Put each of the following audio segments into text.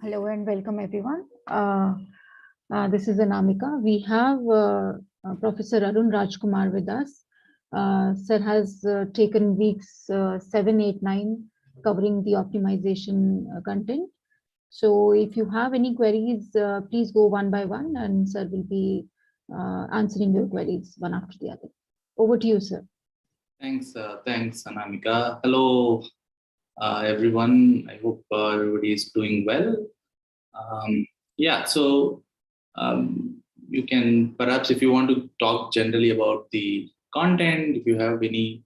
Hello and welcome everyone. This is Anamika. We have Professor Arun Rajkumar with us. Sir has taken weeks 7, 8, 9 covering the optimization content. So if you have any queries, please go one by one and sir will be answering your queries one after the other. Over to you, sir. Thanks, Anamika. Hello, everyone. I hope everybody is doing well. You can perhaps, if you want to talk generally about the content, if you have any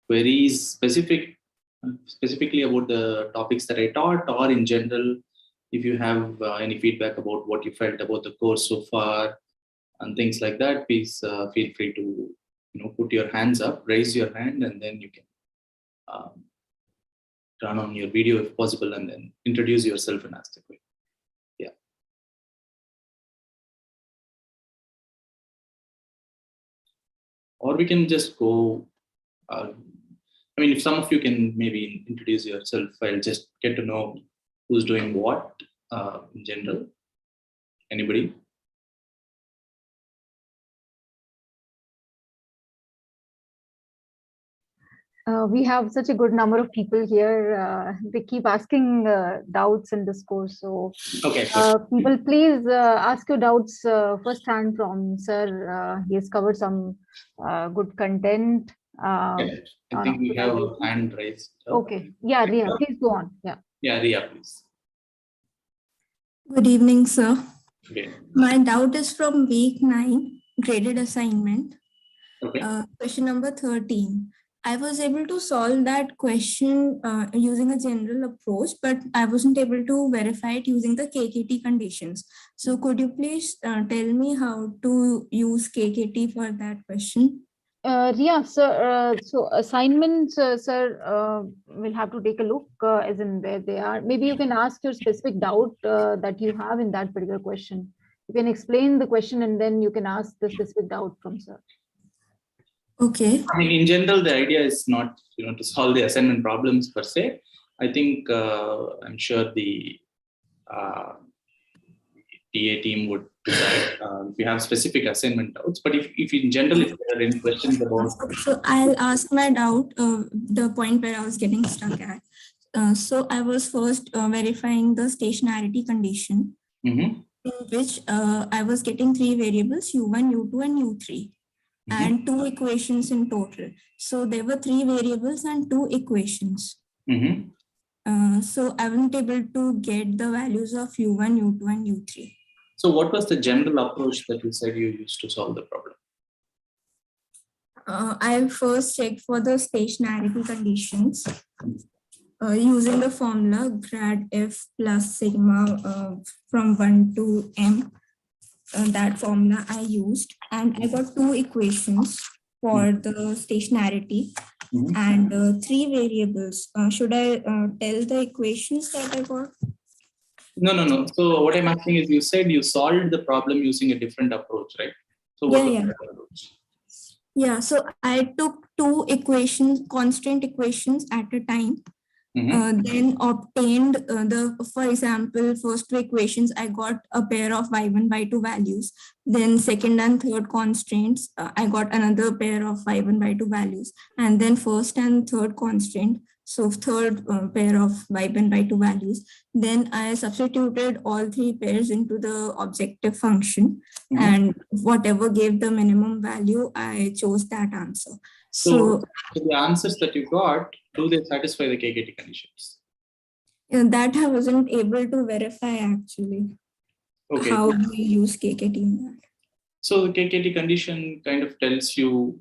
queries specifically about the topics that I taught, or in general, if you have any feedback about what you felt about the course so far and things like that, please feel free to put your hands up, raise your hand, and then you can turn on your video if possible, and then introduce yourself and ask the question. Yeah. Or we can just go. If some of you can maybe introduce yourself, I'll just get to know who's doing what in general. Anybody? We have such a good number of people here. They keep asking doubts in this course. So, okay. People, please ask your doubts firsthand from sir. He has covered some good content. I think we have a hand raised. Okay. Yeah, Ria, please go on. Yeah, Ria, please. Good evening, sir. Okay. My doubt is from week 9, graded assignment. Okay. Question number 13. I was able to solve that question using a general approach, but I wasn't able to verify it using the KKT conditions. So could you please tell me how to use KKT for that question? Ria, sir, so assignments, sir, we'll have to take a look as in where they are. Maybe you can ask your specific doubt that you have in that particular question. You can explain the question and then you can ask the specific doubt from sir. Okay. In general, the idea is not to solve the assignment problems per se. I think I'm sure the TA team would decide if you have specific assignment doubts. But if in general, if there are any questions about, so I'll ask my doubt. The point where I was getting stuck at. So I was first verifying the stationarity condition, in which I was getting 3 variables: U1, U2, and U3. And 2 equations in total. So there were 3 variables and 2 equations. So I wasn't able to get the values of U1, U2, and U3. So what was the general approach that you said you used to solve the problem? I first checked for the stationarity conditions using the formula grad F plus sigma from 1 to M. That formula I used, and I got 2 equations for the stationarity and 3 variables. Should I tell the equations that I got? No. So what I'm asking is, you said you solved the problem using a different approach, right? So what was that approach? Yeah, so I took 2 equations, constant equations at a time. Then obtained for example, first 2 equations, I got a pair of y1, y2 values. Then second and third constraints, I got another pair of y1, y2 values. And then first and third constraint, so third pair of y1, y2 values. Then I substituted all 3 pairs into the objective function, and whatever gave the minimum value, I chose that answer. So the answers that you got, do they satisfy the KKT conditions? That I wasn't able to verify actually. Okay. How we use KKT in that. So the KKT condition kind of tells you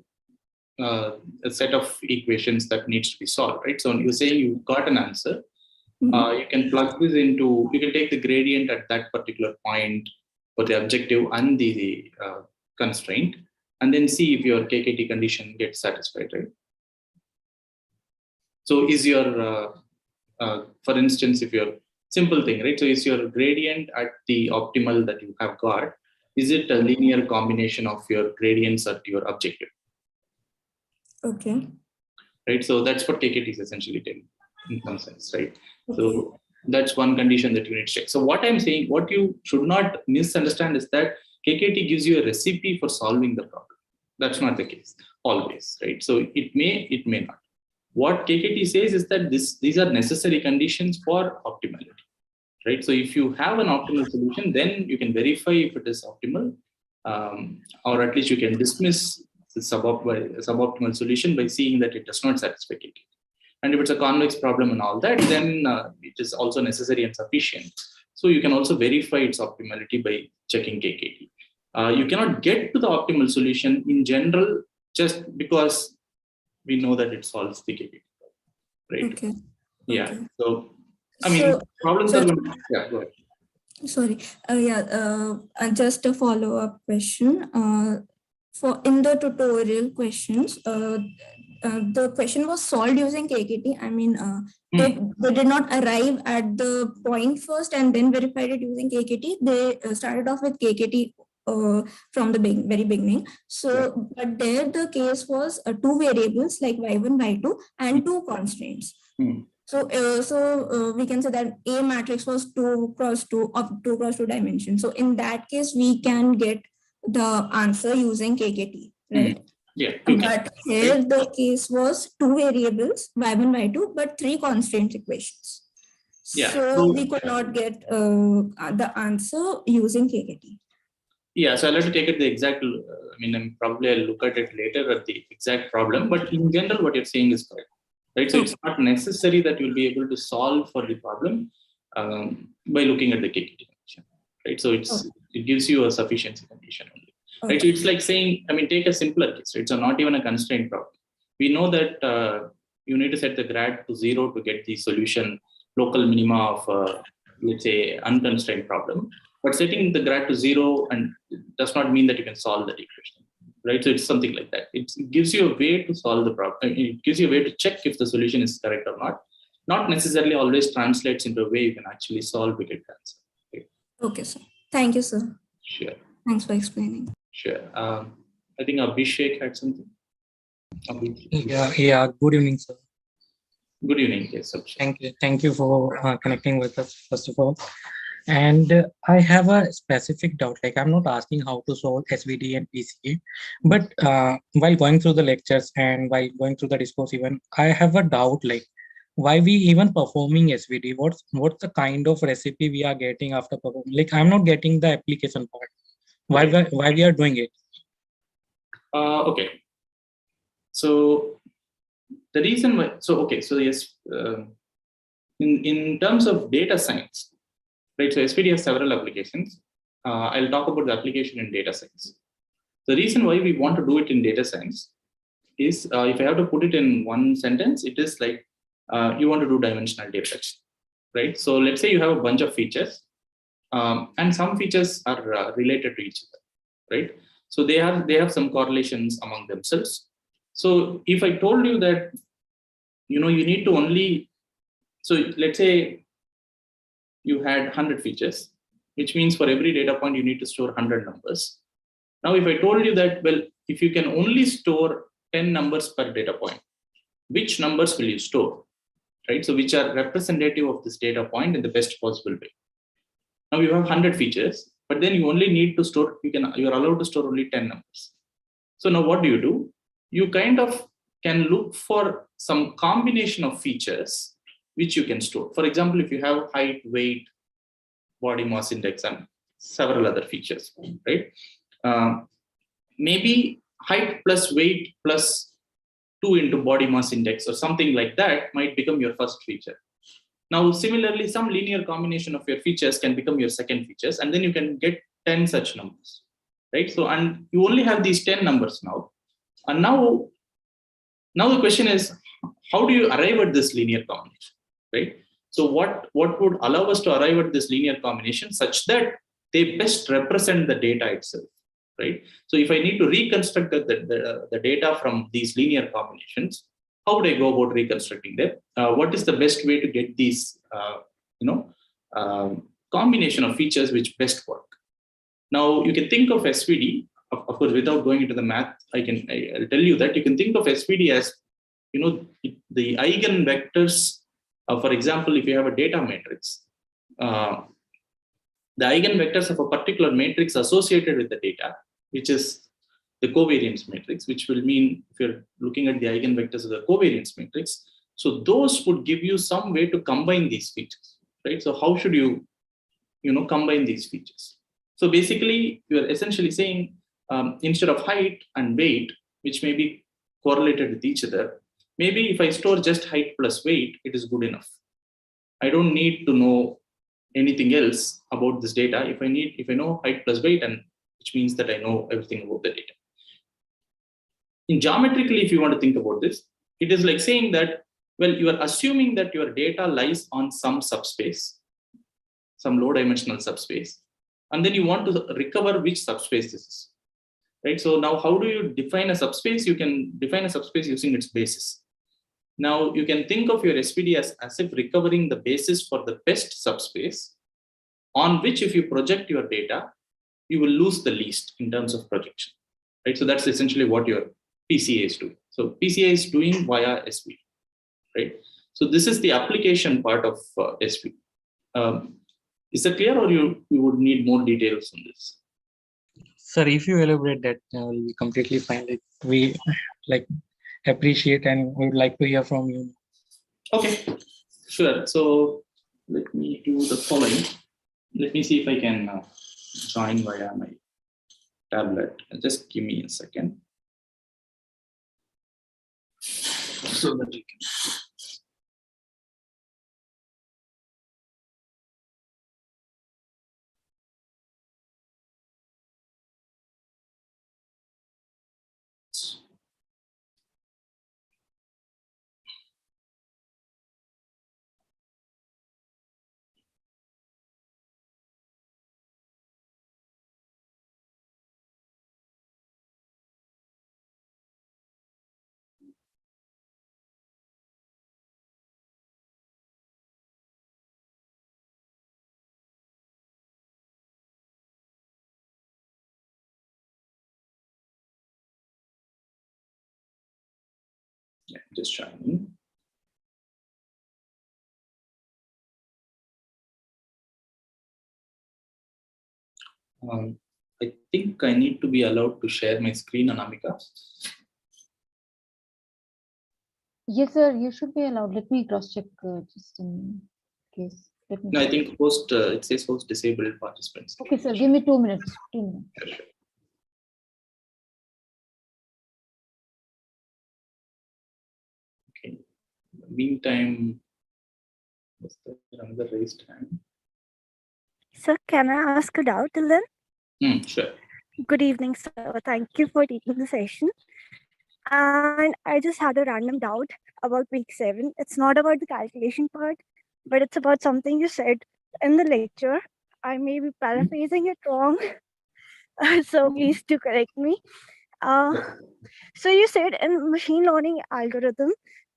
a set of equations that needs to be solved, right? So you say you got an answer, you can plug this into, you can take the gradient at that particular point for the objective and the constraint, and then see if your KKT condition gets satisfied, right? So is your, for instance, if your simple thing, right? So is your gradient at the optimal that you have got, is it a linear combination of your gradients at your objective? Okay. Right. So that's what KKT is essentially telling in some sense, right? Okay. So That's one condition that you need to check. So what I'm saying, what you should not misunderstand is that KKT gives you a recipe for solving the problem. That's not the case always, right? So it may not. What KKT says is that these are necessary conditions for optimality, right? So if you have an optimal solution, then you can verify if it is optimal, or at least you can dismiss the suboptimal solution by seeing that it does not satisfy KKT. And if it's a convex problem and all that, then it is also necessary and sufficient. So you can also verify its optimality by checking KKT. You cannot get to the optimal solution in general just because we know that it solves the KKT problem, right? Okay. Yeah. Okay. So, I mean, problems are going to, yeah, go ahead. Sorry. Just a follow-up question. For in the tutorial questions, the question was solved using KKT. I mean, they did not arrive at the point first and then verified it using KKT. They started off with KKT from the very beginning. So, but there the case was two variables like y1, y2, and two constraints. So we can say that A matrix was 2 cross 2 of 2 cross 2 dimension. So in that case, we can get the answer using KKT, right? Yeah. But here the case was two variables, y1, y2, but three constraint equations. Yeah. So we could not get the answer using KKT. Yeah, so I'll have to take it the exact, probably I'll look at it later at the exact problem, but in general, what you're saying is correct, right? So it's not necessary that you'll be able to solve for the problem by looking at the KKT condition, right? So it gives you a sufficiency condition only, right? So it's like saying, take a simpler case, right? So not even a constraint problem. We know that you need to set the grad to 0 to get the solution, local minima of, let's say, unconstrained problem. But setting the grad to 0 and does not mean that you can solve that equation, right? So it's something like that. It gives you a way to solve the problem. It gives you a way to check if the solution is correct or not. Not necessarily always translates into a way you can actually solve it. Right? Okay, sir. Thank you, sir. Sure. Thanks for explaining. Sure. I think Abhishek had something. Yeah. Good evening, sir. Good evening. Yes, Abhishek. Thank you for connecting with us, first of all. And I have a specific doubt, like I'm not asking how to solve SVD and PCA, but while going through the lectures and while going through the discourse even, I have a doubt, like why we even performing SVD? What's the kind of recipe we are getting after performing? Like I'm not getting the application part. Why we are doing it? Okay. So the reason why, so yes, in terms of data science, right, so SVD has several applications. I'll talk about the application in data science. The reason why we want to do it in data science is, if I have to put it in one sentence, it is like you want to do dimensional data fetch, right? So let's say you have a bunch of features, and some features are related to each other, right? So they have some correlations among themselves. So if I told you that, you need to only, so let's say you had 100 features, which means for every data point, you need to store 100 numbers. Now, if I told you that, well, if you can only store 10 numbers per data point, which numbers will you store, right? So which are representative of this data point in the best possible way. Now you have 100 features, but then you only need to store, you're allowed to store only 10 numbers. So now what do? You kind of can look for some combination of features which you can store. For example, if you have height, weight, body mass index, and several other features, right? Maybe height plus weight plus 2 into body mass index or something like that might become your first feature. Now, similarly, some linear combination of your features can become your second features, and then you can get 10 such numbers, right? So, and you only have these 10 numbers now. And now the question is, how do you arrive at this linear combination, right? So what would allow us to arrive at this linear combination such that they best represent the data itself, right? So if I need to reconstruct the data from these linear combinations, how would I go about reconstructing them? What is the best way to get these, combination of features which best work? Now you can think of SVD, of course, without going into the math, I'll tell you that you can think of SVD as, the eigenvectors For example, if you have a data matrix, the eigenvectors of a particular matrix associated with the data, which is the covariance matrix, which will mean if you're looking at the eigenvectors of the covariance matrix, so those would give you some way to combine these features, right? So how should you, combine these features? So basically, you're essentially saying instead of height and weight, which may be correlated with each other, maybe if I store just height plus weight, it is good enough. I don't need to know anything else about this data. If I know height plus weight, and which means that I know everything about the data. In geometrically, if you want to think about this, it is like saying that, well, you are assuming that your data lies on some subspace, some low dimensional subspace, and then you want to recover which subspace this is, right? So now how do you define a subspace? You can define a subspace using its basis. Now you can think of your SVD as if recovering the basis for the best subspace on which if you project your data, you will lose the least in terms of projection, right? So that's essentially what your PCA is doing. So PCA is doing via SVD, right? So this is the application part of SVD. Is that clear, or you would need more details on this? Sir, if you elaborate that, will be completely fine. We appreciate and we would like to hear from you. Okay, sure. So let me do the following. Let me see if I can join via my tablet. Just give me a second. So that you can. Yeah, just joining. I think I need to be allowed to share my screen, Anamika. Yes, sir, you should be allowed. Let me cross check just in case. No, I think host, it says host disabled participants. Okay, sir, give me 2 minutes. 2 minutes. Sure. Okay. Meantime, was there another raised hand? Sir, can I ask a doubt, Dylan? Sure. Good evening, sir. Thank you for taking the session. And I just had a random doubt about week 7. It's not about the calculation part, but it's about something you said in the lecture. I may be paraphrasing it wrong, so please do correct me. So you said in machine learning algorithm,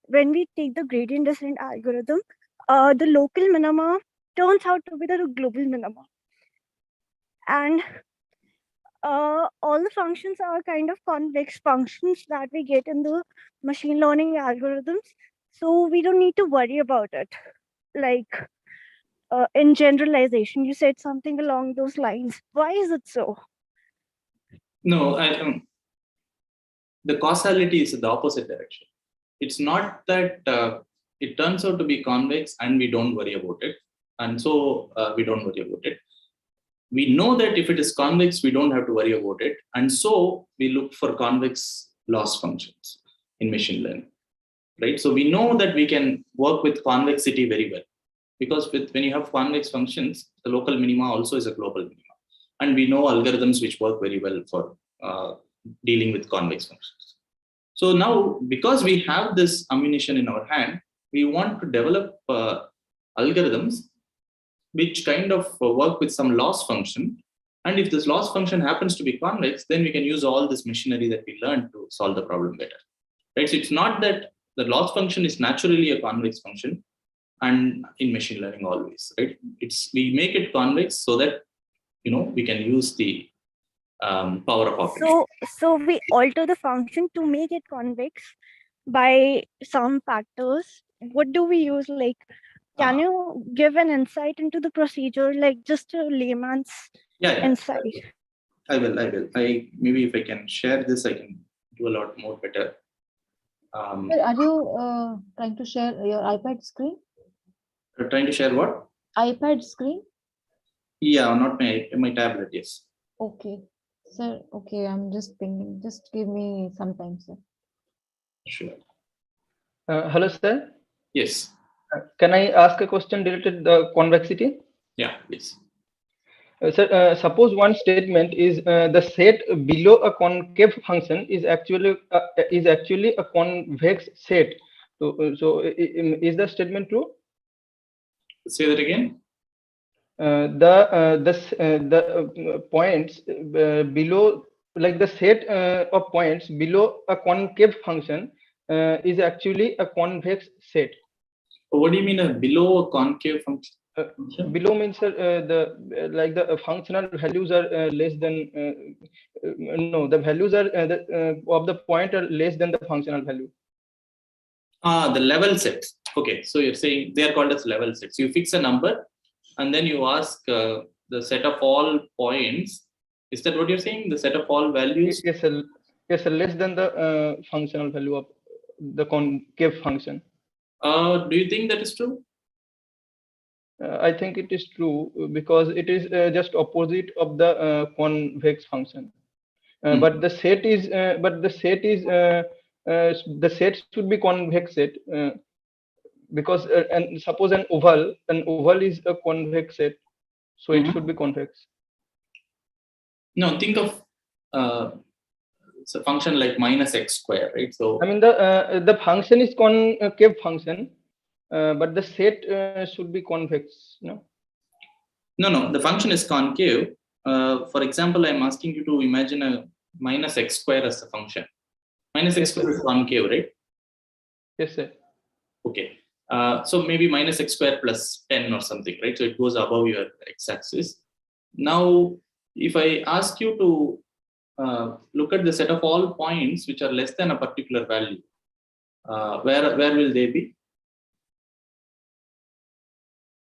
when we take the gradient descent algorithm, the local minima turns out to be the global minima. And all the functions are kind of convex functions that we get in the machine learning algorithms. So we don't need to worry about it. Like in generalization, you said something along those lines. Why is it so? No, the causality is in the opposite direction. It's not that it turns out to be convex and we don't worry about it. And so we don't worry about it. We know that if it is convex, we don't have to worry about it. And so we look for convex loss functions in machine learning, right? So we know that we can work with convexity very well, because when you have convex functions, the local minima also is a global minima. And we know algorithms which work very well for dealing with convex functions. So now, because we have this ammunition in our hand, we want to develop algorithms which kind of work with some loss function. And if this loss function happens to be convex, then we can use all this machinery that we learned to solve the problem better. Right? So it's not that the loss function is naturally a convex function, and in machine learning always, right? We make it convex so that we can use the power of optimization. So we alter the function to make it convex by some factors what do we use? Like, can you give an insight into the procedure, like just a layman's insight? Maybe if I can share this, I can do a lot more better. Are you trying to share your iPad screen? Trying to share what? iPad screen? Yeah, not my tablet, yes. Okay. Sir, okay, I'm just pinging. Just give me some time, sir. Sure. Hello, sir. Yes. Can I ask a question related to the convexity? Yeah, please. Sir, suppose one statement is the set below a concave function is actually a convex set. So is the statement true? Say that again. The points below, like the set of points below a concave function is actually a convex set. What do you mean below a concave function? Below means the functional values are less than no, the values are of the point are less than the functional value. The level sets. Okay, so you're saying they are called as level sets. You fix a number and then you ask the set of all points. Is that what you're saying? The set of all values? Yes, sir. Yes, sir. Less than the functional value of the concave function. Do you think that is true? I think it is true because it is just opposite of the convex function. But the set is the set should be convex set because and suppose an oval is a convex set, so it should be convex. No, think of it's a function like minus x square, right? So I mean the function is concave function. But the set should be convex, no? No, the function is concave. For example, I'm asking you to imagine a minus x square as a function. Minus x square is concave, right? Yes, sir. Okay. So maybe minus x square plus 10 or something, right? So it goes above your x-axis. Now, if I ask you to look at the set of all points which are less than a particular value, where will they be?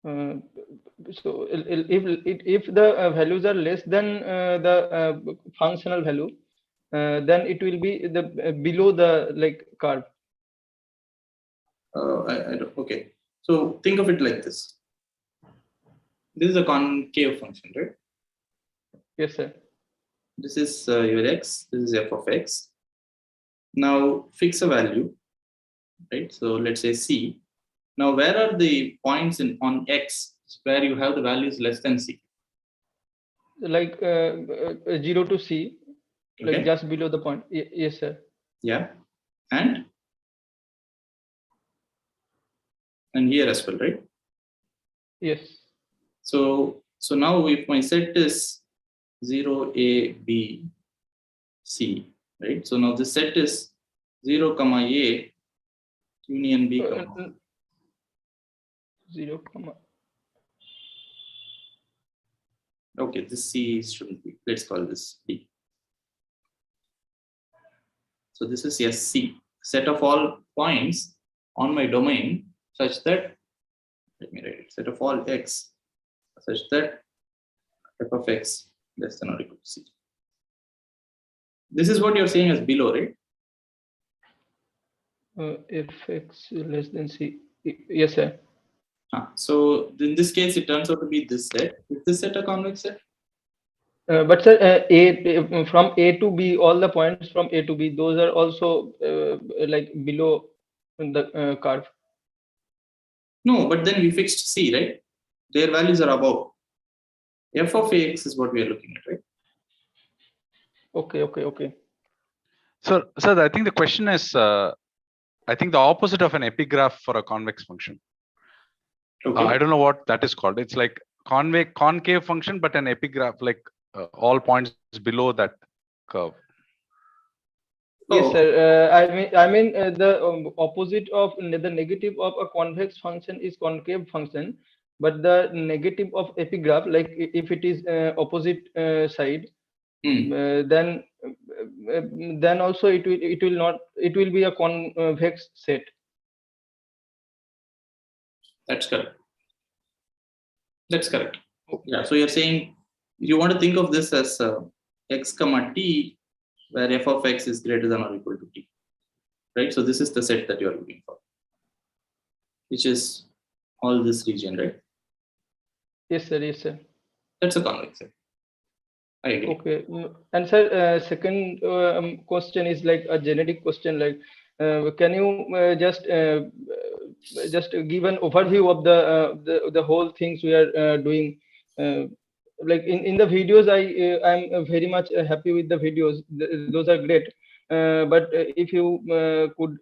So if the values are less than the functional value, then it will be the below the curve. I don't, okay. So think of it like this. This is a concave function, right? Yes, sir. This is your x. This is f of x. Now fix a value, right? So let's say c. Now, where are the points on x where you have the values less than c? Like 0 to c, Okay. like just below the point. Yes, sir. Yeah, and here as well, right? Yes. So now if my set is 0, a, b, c, right? So now the set is 0, a, union b, 0, okay, this C shouldn't be. Let's call this B. So this is SC, set of all points on my domain such that, let me write it, set of all x such that f of x less than or equal to C. This is what you're saying as below, right? If x less than c. Yes, sir. So in this case, it turns out to be this set. Is this set a convex set? But sir, from A to B, all the points from A to B, those are also like below the curve. No, but then we fixed C, right? Their values are above. F of x is what we are looking at, right? Okay. So I think the question is, I think the opposite of an epigraph for a convex function. Okay. I don't know what that is called. It's like concave function, but an epigraph, like all points below that curve. Yes, sir. I mean the opposite of the negative of a convex function is concave function, but the negative of epigraph, like if it is opposite side, then also it will be a convex set. That's correct. That's correct. Yeah. So you're saying you want to think of this as x comma t, where f of x is greater than or equal to t, right? So this is the set that you're looking for, which is all this region, right? Yes, sir. Yes, sir. That's a convex set. I agree. Okay. And sir, second question is like a genetic question. Like, can you just give an overview of the whole things we are doing? Like in the videos, I'm very much happy with the videos. Those are great. But if you could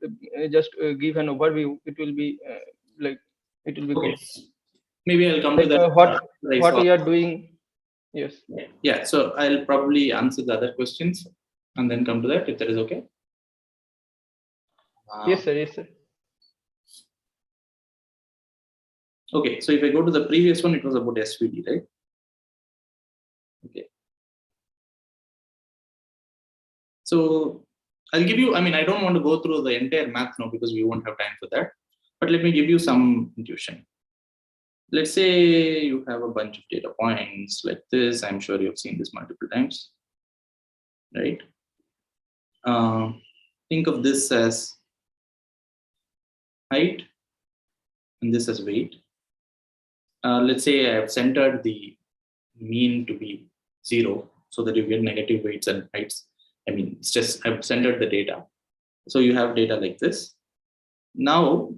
just give an overview, it will be it will be Okay. great. Maybe I'll come Like, to that. what we are doing. Yes. Yeah. So I'll probably answer the other questions and then come to that if that is okay. Yes, sir. Yes, sir. Okay. So if I go to the previous one, it was about SVD, right? Okay. So I'll give you, I don't want to go through the entire math now because we won't have time for that. But let me give you some intuition. Let's say you have a bunch of data points like this. I'm sure you've seen this multiple times, right? Think of this as height and this as weight. Let's say I have centered the mean to be 0 so that you get negative weights and heights. It's just I've centered the data. So you have data like this. Now,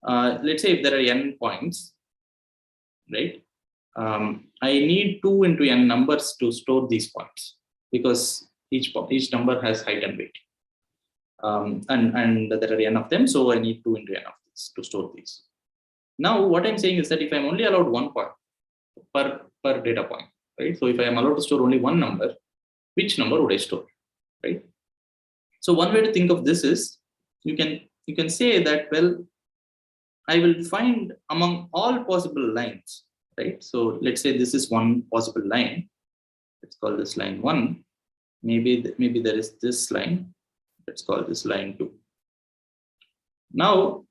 let's say if there are n points, right? I need 2 into n numbers to store these points because each number has height and weight. And there are n of them, so I need 2 into n of this to store these. Now, what I'm saying is that if I'm only allowed 1 point per data point, right? So if I am allowed to store only one number, which number would I store, right? So one way to think of this is you can say that, well, I will find among all possible lines, right? So let's say this is one possible line. Let's call this line 1. Maybe there is this line. Let's call this line 2. Now,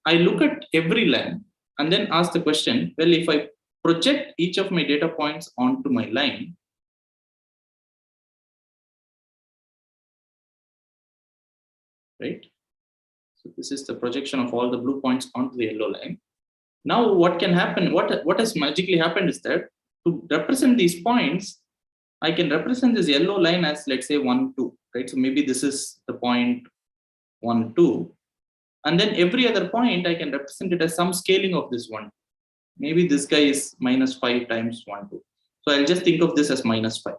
I look at every line and then ask the question, well, if I project each of my data points onto my line, right? So this is the projection of all the blue points onto the yellow line. Now, what can happen? What has magically happened is that to represent these points, I can represent this yellow line as, let's say, 1, 2, right? So maybe this is the point 1, 2. And then every other point, I can represent it as some scaling of this 1. Maybe this guy is -5 times 1, 2. So I'll just think of this as -5,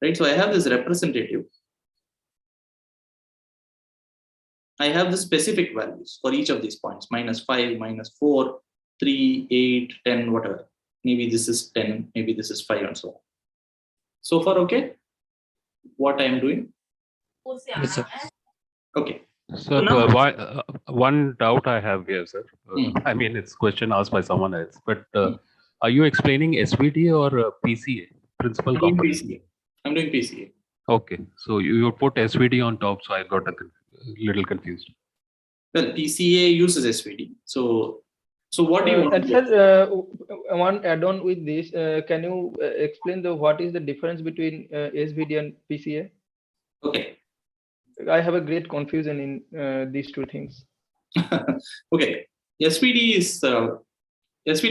right? So I have this representative. I have the specific values for each of these points, -5, -4, 3, 8, 10, whatever. Maybe this is 10, maybe this is 5, and so on. So far, okay? What I am doing? Yes, sir. So Okay. So now, one doubt I have here, sir. It's question asked by someone else, but are you explaining SVD or PCA, principal component? I'm doing PCA. Okay, so you put SVD on top, so I got a little confused. Well, PCA uses SVD. So what do you want? And sir, one add-on with this, can you explain what is the difference between SVD and PCA? Okay. I have a great confusion in these two things. Okay. SVD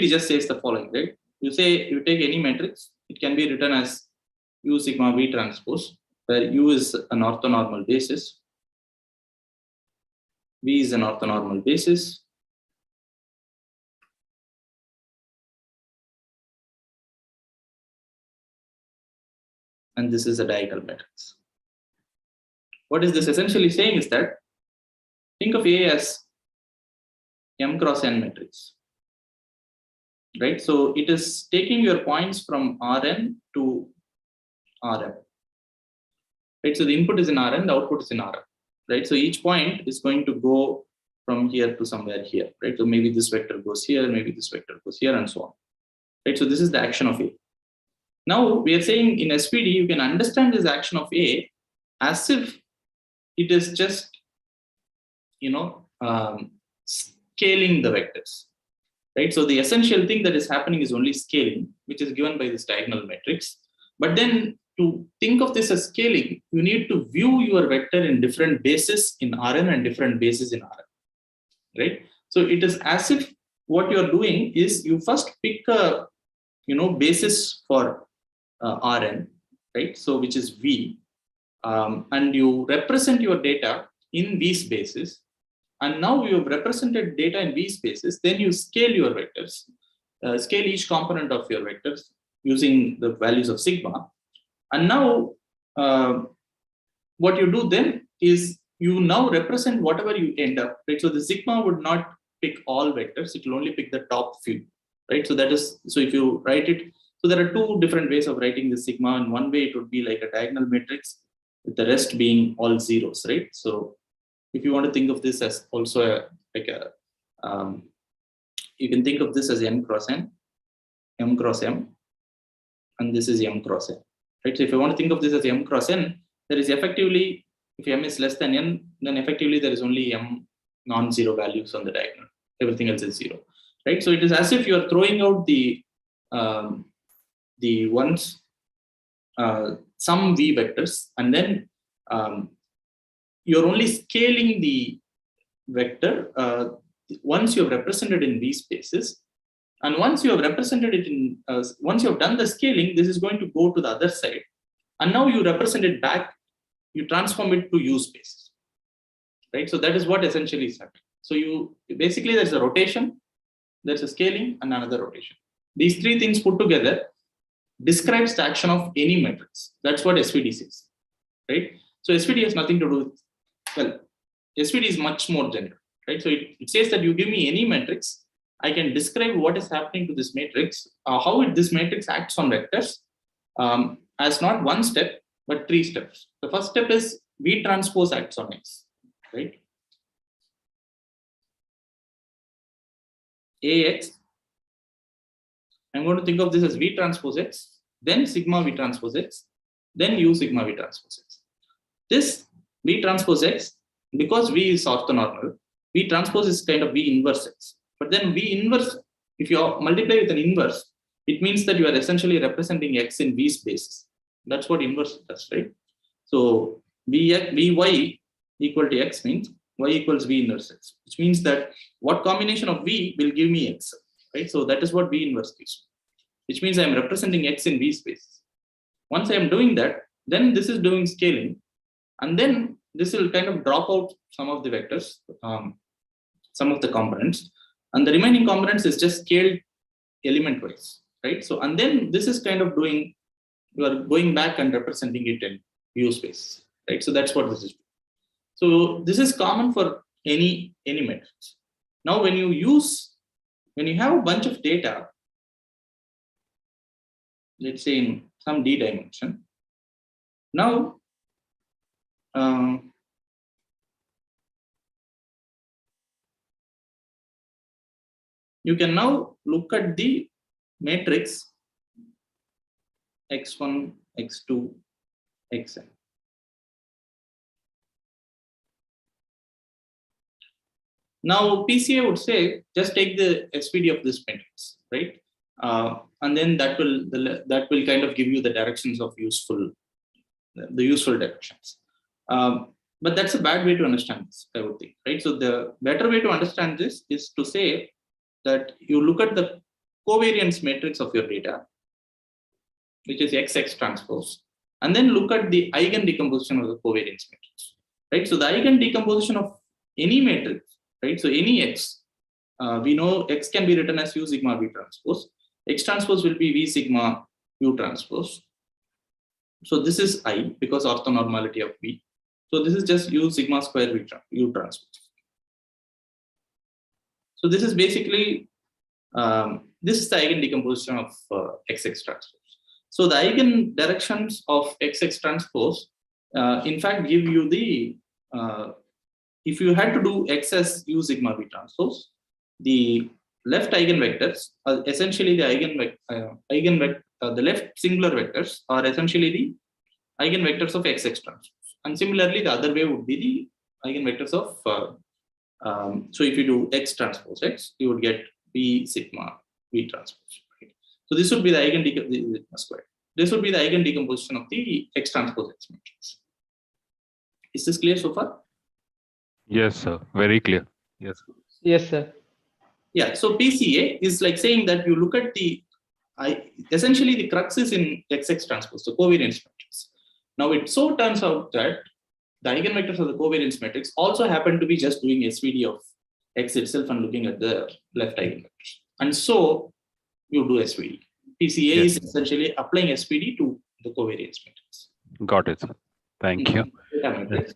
just says the following, right? You take any matrix, it can be written as U sigma V transpose, where U is an orthonormal basis, V is an orthonormal basis, and this is a diagonal matrix. What is this essentially saying is that think of A as M cross N matrix, right? So it is taking your points from Rn to Rm, right? So the input is in Rn, the output is in Rm, right? So each point is going to go from here to somewhere here, right? So maybe this vector goes here, maybe this vector goes here, and so on, right? So this is the action of A. Now we are saying in SVD, you can understand this action of A as if it is just, scaling the vectors, right? So the essential thing that is happening is only scaling, which is given by this diagonal matrix. But then to think of this as scaling, you need to view your vector in different bases in Rn and different bases in Rn, right? So it is as if what you're doing is you first pick a basis for Rn, right? So which is V, and you represent your data in V spaces. And now you have represented data in V spaces, then you scale your vectors, scale each component of your vectors using the values of sigma. And now what you do then is you now represent whatever you end up, right? So the sigma would not pick all vectors, it will only pick the top few, right? So that is, so if you write it, so there are two different ways of writing the sigma. In one way, it would be like a diagonal matrix with the rest being all zeros, right? So if you want to think of this as also you can think of this as n cross n, m cross m, and this is m cross n, right? So if you want to think of this as m cross n, there is effectively, if m is less than n, then effectively there is only m non-zero values on the diagonal. Everything else is zero, right? So it is as if you are throwing out the ones, some v vectors, and then you're only scaling the vector once you have represented in v spaces. And once you have represented it in, once you have done the scaling, this is going to go to the other side. And now you represent it back, you transform it to u spaces, right? So that is what essentially is happening. So you basically, there's a rotation, there's a scaling, and another rotation. These three things put together describes the action of any matrix. That's what SVD says, right? So SVD has nothing to do with, well, SVD is much more general, right? So it says that you give me any matrix, I can describe what is happening to this matrix, how this matrix acts on vectors, as not one step, but three steps. The first step is V transpose acts on X, right? AX, I'm going to think of this as V transpose X, then sigma V transpose X, then U sigma V transpose X. This V transpose X, because V is orthonormal, V transpose is kind of V inverse X. But then V inverse, if you multiply with an inverse, it means that you are essentially representing X in V spaces. That's what inverse does, right? So Vy equal to X means Y equals V inverse X, which means that what combination of V will give me X, right? So that is what V inverse gives, which means I am representing X in V spaces. Once I am doing that, then this is doing scaling, and then this will kind of drop out some of the vectors, some of the components, and the remaining components is just scaled element wise, right? So, and then this is kind of doing, you are going back and representing it in U space, right? So that's what this is doing. So this is common for any matrix. Now, when you have a bunch of data, let's say in some d dimension, now you can now look at the matrix x1, x2, xn. Now PCA would say just take the SVD of this matrix, right? And then that will kind of give you the directions of useful directions. But that's a bad way to understand this, I would think, right? So the better way to understand this is to say that you look at the covariance matrix of your data, which is XX transpose, and then look at the eigen decomposition of the covariance matrix, right? So the eigen decomposition of any matrix, right? So any X, we know X can be written as U sigma V transpose. X transpose will be V sigma U transpose. So this is I because orthonormality of V. So this is just U sigma square V U transpose. So this is basically, this is the eigen decomposition of XX transpose. So the eigen directions of XX transpose, in fact, give you the, if you had to do X as U sigma V transpose, the left eigenvectors are essentially the the left singular vectors are essentially the eigenvectors of XX transpose. And similarly, the other way would be the eigenvectors of So if you do X transpose X, you would get P sigma V transpose. Right? So this would be the eigen square. This would be the eigen decomposition of the X transpose X matrix. Is this clear so far? Yes, sir. Very clear. Yes. Yes, sir. Yeah. So PCA is like saying that you look at the essentially the crux is in XX transpose, the covariance matrix. Now it so turns out that the eigenvectors of the covariance matrix also happen to be just doing SVD of X itself and looking at the left eigenvectors. And so you do SVD. PCA is essentially applying SVD to the covariance matrix. Got it, sir. Thank you. Matrix,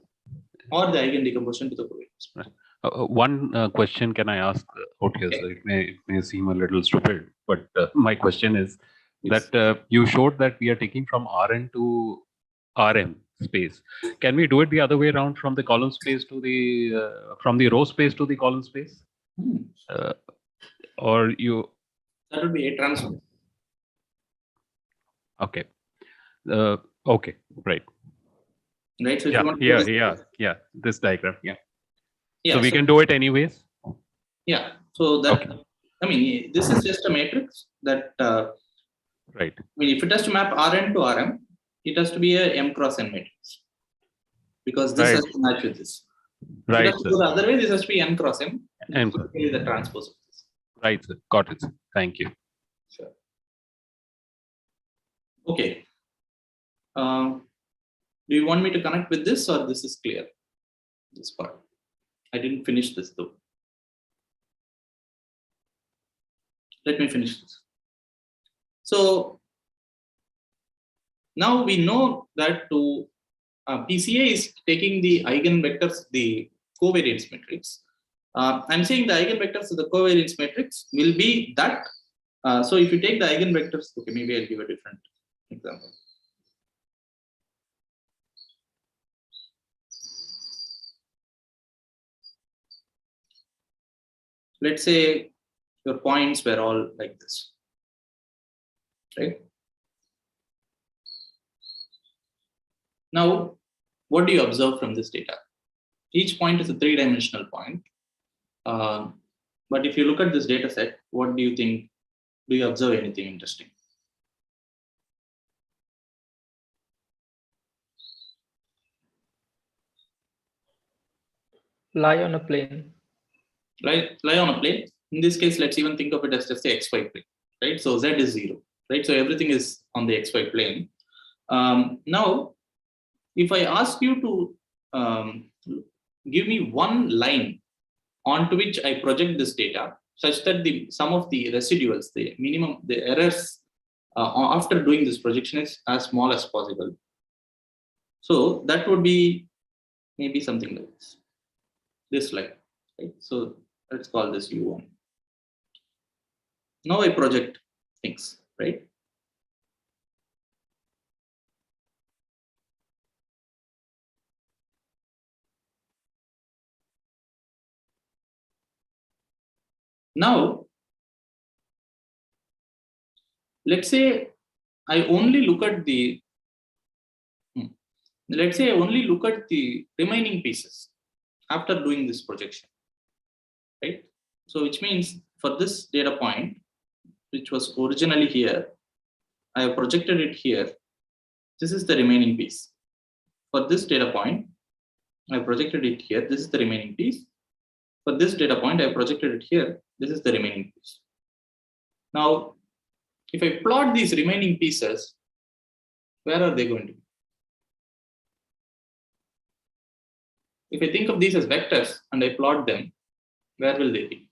or the eigen decomposition to the covariance matrix. One question can I ask out here, sir? It may seem a little stupid, but my question is that you showed that we are taking from Rn to Rm space. Can we do it the other way around, from the column space to the from the row space to the column space? Or you? That would be a transpose. Okay. Okay. Right. Right. So if Yeah. you want to This diagram. Yeah. Yeah, so we can do it anyways. Yeah. So that I mean, this is just a matrix that. Right. I mean, if it has to map Rn to Rm, it has to be a M cross N matrix, because this has to match with this. Right. If it has to go the other way, this has to be N cross M. M. The transpose of this. Right, sir. Got it, sir. Thank you. Sure. Okay. Do you want me to connect with this, or this is clear? This part. I didn't finish this though. Let me finish this. So now we know that to PCA is taking the eigenvectors, the covariance matrix. I'm saying the eigenvectors of the covariance matrix will be that. So if you take the eigenvectors, okay, maybe I'll give a different example. Let's say your points were all like this, right? Now, what do you observe from this data? Each point is a three-dimensional point. But if you look at this data set, what do you think? Do you observe anything interesting? Lie on a plane. Lie on a plane. In this case, let's even think of it as just the XY plane, right? So Z is 0, right? So everything is on the XY plane. Now, if I ask you to give me one line onto which I project this data, such that the sum of the residuals, the minimum, the errors after doing this projection is as small as possible. So that would be maybe something like this. This line, right? So let's call this U1. Now I project things, right? Now, let's say I only look at the remaining pieces after doing this projection, right? So which means for this data point, which was originally here, I have projected it here. This is the remaining piece. For this data point, I projected it here. This is the remaining piece. For this data point, I projected it here. This is the remaining piece. Now, if I plot these remaining pieces, where are they going to be? If I think of these as vectors and I plot them, where will they be?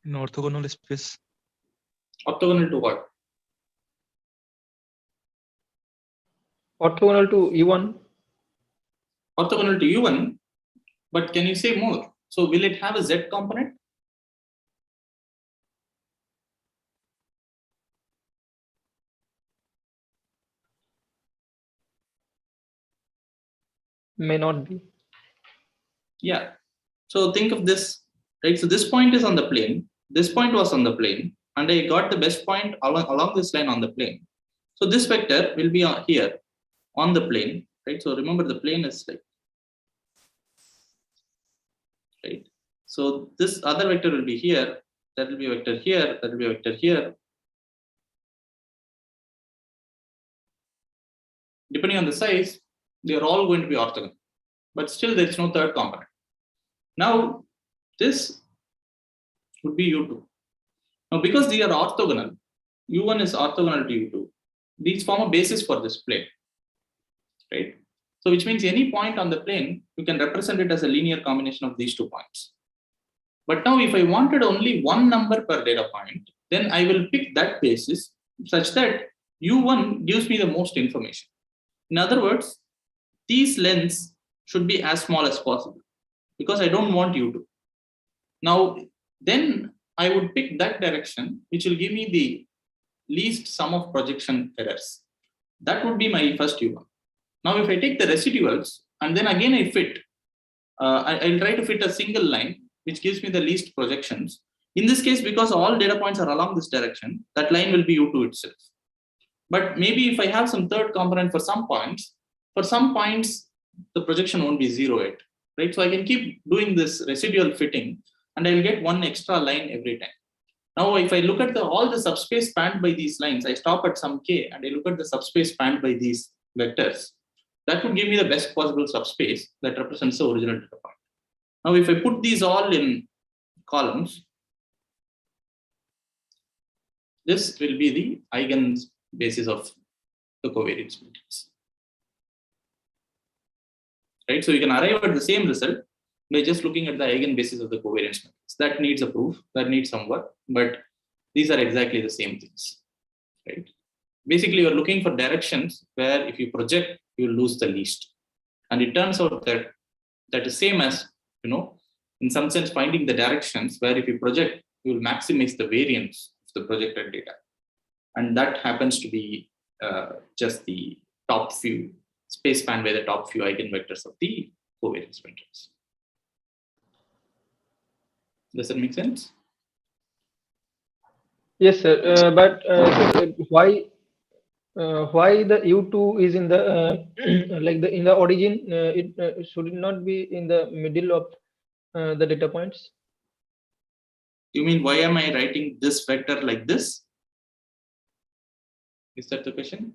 In orthogonal space. Orthogonal to what? Orthogonal to U1. Orthogonal to U1, but can you say more? So will it have a Z component? May not be. Yeah. So think of this, right? So this point is on the plane. This point was on the plane, and I got the best point along this line on the plane. So this vector will be here. on the plane, right? So remember the plane is like, right? So this other vector will be here, that will be a vector here, that will be a vector here. Depending on the size, they are all going to be orthogonal, but still there is no third component. Now this would be U2. Now because they are orthogonal, U1 is orthogonal to U2. These form a basis for this plane, right? So which means any point on the plane, you can represent it as a linear combination of these 2 points. But now if I wanted only one number per data point, then I will pick that basis such that U1 gives me the most information. In other words, these lengths should be as small as possible because I don't want U2. Now, then I would pick that direction, which will give me the least sum of projection errors. That would be my first U1. Now, if I take the residuals and then again I fit, I'll try to fit a single line, which gives me the least projections. In this case, because all data points are along this direction, that line will be U2 itself. But maybe if I have some third component for some points, the projection won't be 0 yet, right? So I can keep doing this residual fitting and I'll get one extra line every time. Now, if I look at all the subspace spanned by these lines, I stop at some k and I look at the subspace spanned by these vectors. That would give me the best possible subspace that represents the original data point. Now, if I put these all in columns, this will be the eigenbasis of the covariance matrix. Right? So you can arrive at the same result by just looking at the eigenbasis of the covariance matrix. That needs a proof, that needs some work, but these are exactly the same things. Right? Basically, you're looking for directions where if you project, you lose the least. And it turns out that that is same as, in some sense, finding the directions where if you project, you will maximize the variance of the projected data. And that happens to be just the top few, space spanned by the top few eigenvectors of the covariance matrix. Does that make sense? Yes, sir. But why the U2 is in the in the origin? It should it not be in the middle of the data points? You mean why am I writing this vector like this? Is that the question?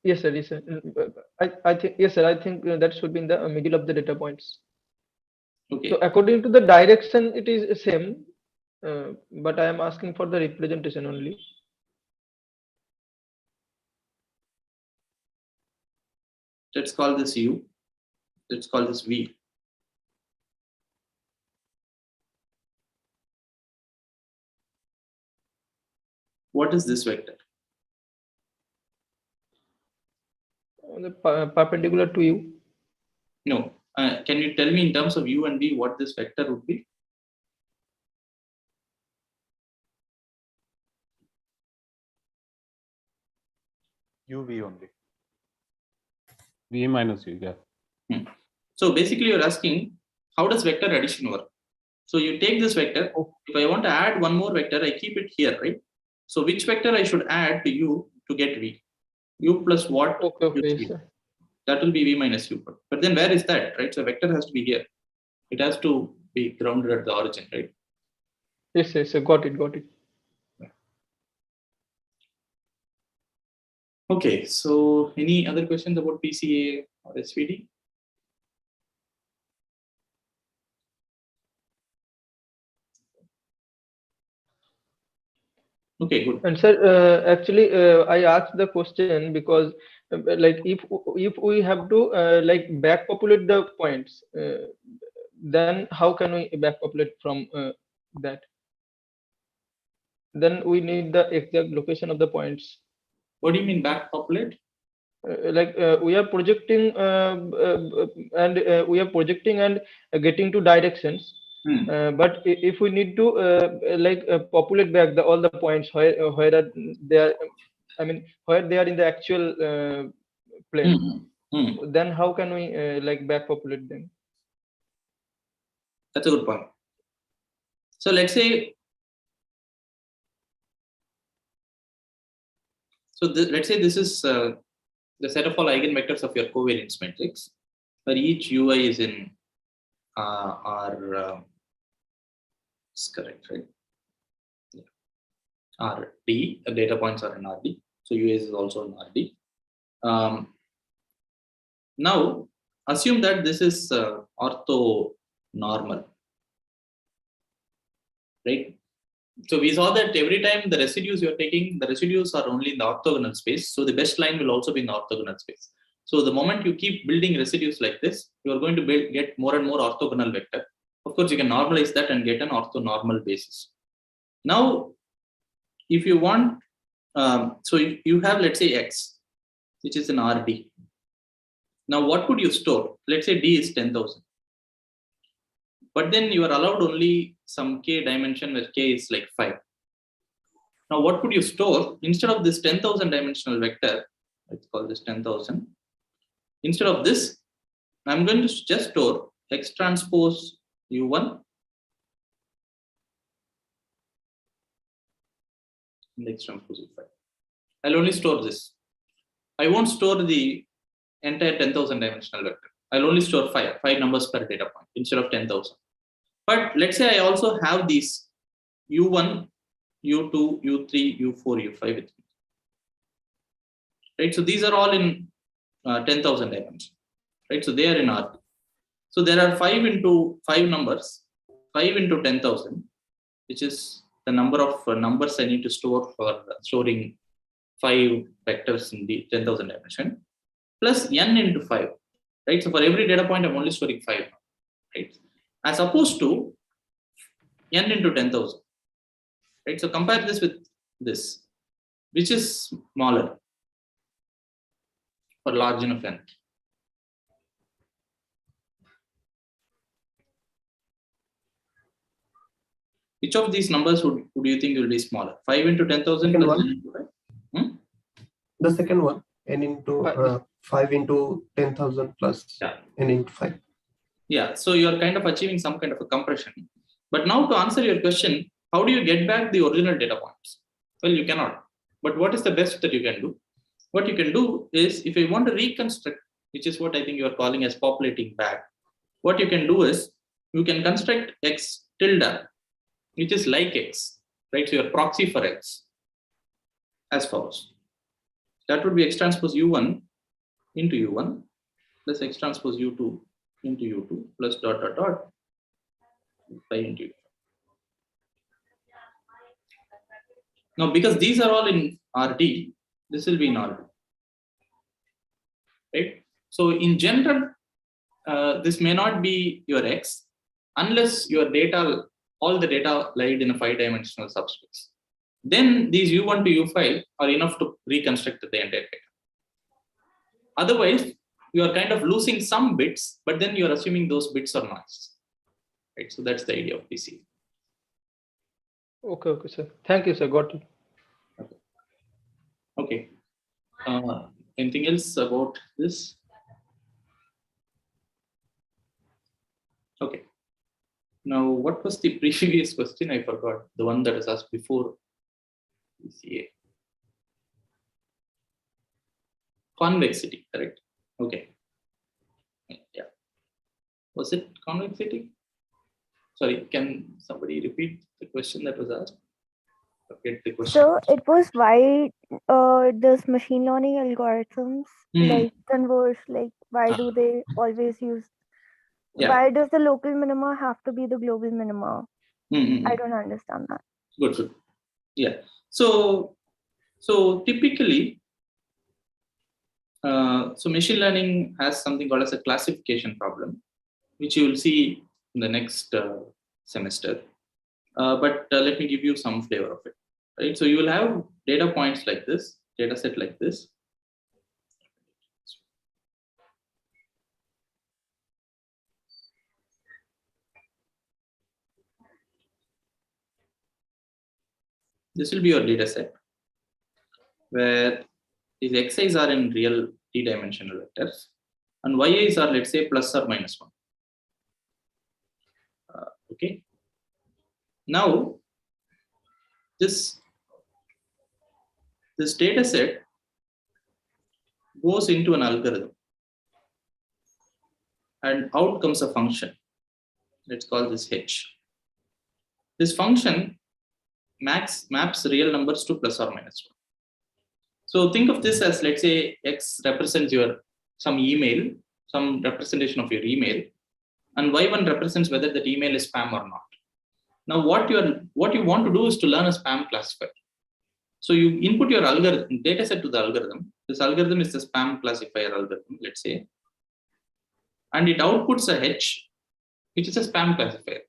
Yes, sir. Yes, sir. I think yes, sir. I think that should be in the middle of the data points. Okay. So according to the direction, it is same, but I am asking for the representation only. Let's call this U. Let's call this V. What is this vector? The perpendicular to U. No. Can you tell me in terms of U and V what this vector would be? UV only. V minus U, yeah. So basically you're asking, how does vector addition work? So you take this vector, if I want to add one more vector, I keep it here, right? So which vector I should add to U to get V? U plus what? Okay, sir. That will be V minus U. But then where is that, right? So vector has to be here. It has to be grounded at the origin, right? Yes, yes, sir. Got it. Okay, so any other questions about PCA or SVD? Okay, good. And sir, actually, I asked the question because, if we have to back populate the points, then how can we back populate from that? Then we need the exact location of the points. What do you mean back populate? We are projecting and getting to directions. But if we need to populate back all the points where they are, where they are in the actual plane, then how can we back populate them? That's a good point. So let's say, let's say this is the set of all eigenvectors of your covariance matrix, where each ui is in it's correct, right? Yeah. RD, the data points are in RD. So US is also in RD. Now, assume that this is orthonormal, right? So we saw that every time the residues you're taking, the residues are only in the orthogonal space. So the best line will also be in the orthogonal space. So the moment you keep building residues like this, you are going to get more and more orthogonal vector. Of course, you can normalize that and get an orthonormal basis. Now, if you want, so you have, let's say, X, which is an RD. Now, what could you store? Let's say D is 10,000. But then you are allowed only some K dimension where K is like 5. Now, what could you store? Instead of this 10,000 dimensional vector, let's call this 10,000. Instead of this, I'm going to just store X transpose U1 and X transpose U5. I'll only store this. I won't store the entire 10,000 dimensional vector. I'll only store 5 numbers per data point instead of 10,000. But let's say I also have these U1, U2, U3, U4, U5 with me. Right? So these are all in 10,000 dimensions. Right? So they are in R. So there are 5 numbers, 5 into 10,000, which is the number of numbers I need to store for storing 5 vectors in the 10,000 dimension, plus n into 5. Right? So for every data point, I'm only storing 5. Right? As opposed to n into 10,000. Right? So compare this with this, which is smaller for large enough n. Which of these numbers would you think will be smaller? 5 into 10,000 plus n into 5? The second one, n into 5 into 10,000 plus n into 5. Yeah, so you are kind of achieving some kind of a compression. But now to answer your question, how do you get back the original data points? Well, you cannot. But what is the best that you can do? What you can do is, if you want to reconstruct, which is what I think you are calling as populating back, what you can do is, you can construct X tilde, which is like X, right? So your proxy for X as follows. That would be X transpose U1 into U1 plus X transpose U2 into U2 plus dot dot dot 5 into U. Now, because these are all in RD, this will be in RD, right? So in general, this may not be your X unless your data, all the data lied in a 5-dimensional subspace. Then these U1 to U5 are enough to reconstruct the entire data. Otherwise, you are kind of losing some bits, but then you are assuming those bits are noise. Right? So that's the idea of PCA. Okay, sir. Thank you, sir. Got it. Okay. Anything else about this? Okay. Now, what was the previous question? I forgot. The one that was asked before PCA. Convexity, correct? Okay. Yeah. Was it convexity? Sorry, can somebody repeat the question that was asked? Forget the question. So it was why does machine learning algorithms like converge, like why do they always use, why does the local minima have to be the global minima? I don't understand that. Good. Yeah. So typically, so machine learning has something called as a classification problem, which you will see in the next semester. But let me give you some flavor of it. Right. So you will have data points like this, data set like this. This will be your data set where these xi's are in real t-dimensional vectors and yi's are, let's say, plus or minus 1. Okay. Now, this data set goes into an algorithm, and out comes a function. Let's call this H. This function maps real numbers to plus or minus 1. So think of this as, let's say, X represents some email, some representation of your email, and Y1 represents whether that email is spam or not. Now, what you want to do is to learn a spam classifier. So you input your algorithm data set to the algorithm. This algorithm is the spam classifier algorithm, let's say, and it outputs a H, which is a spam classifier.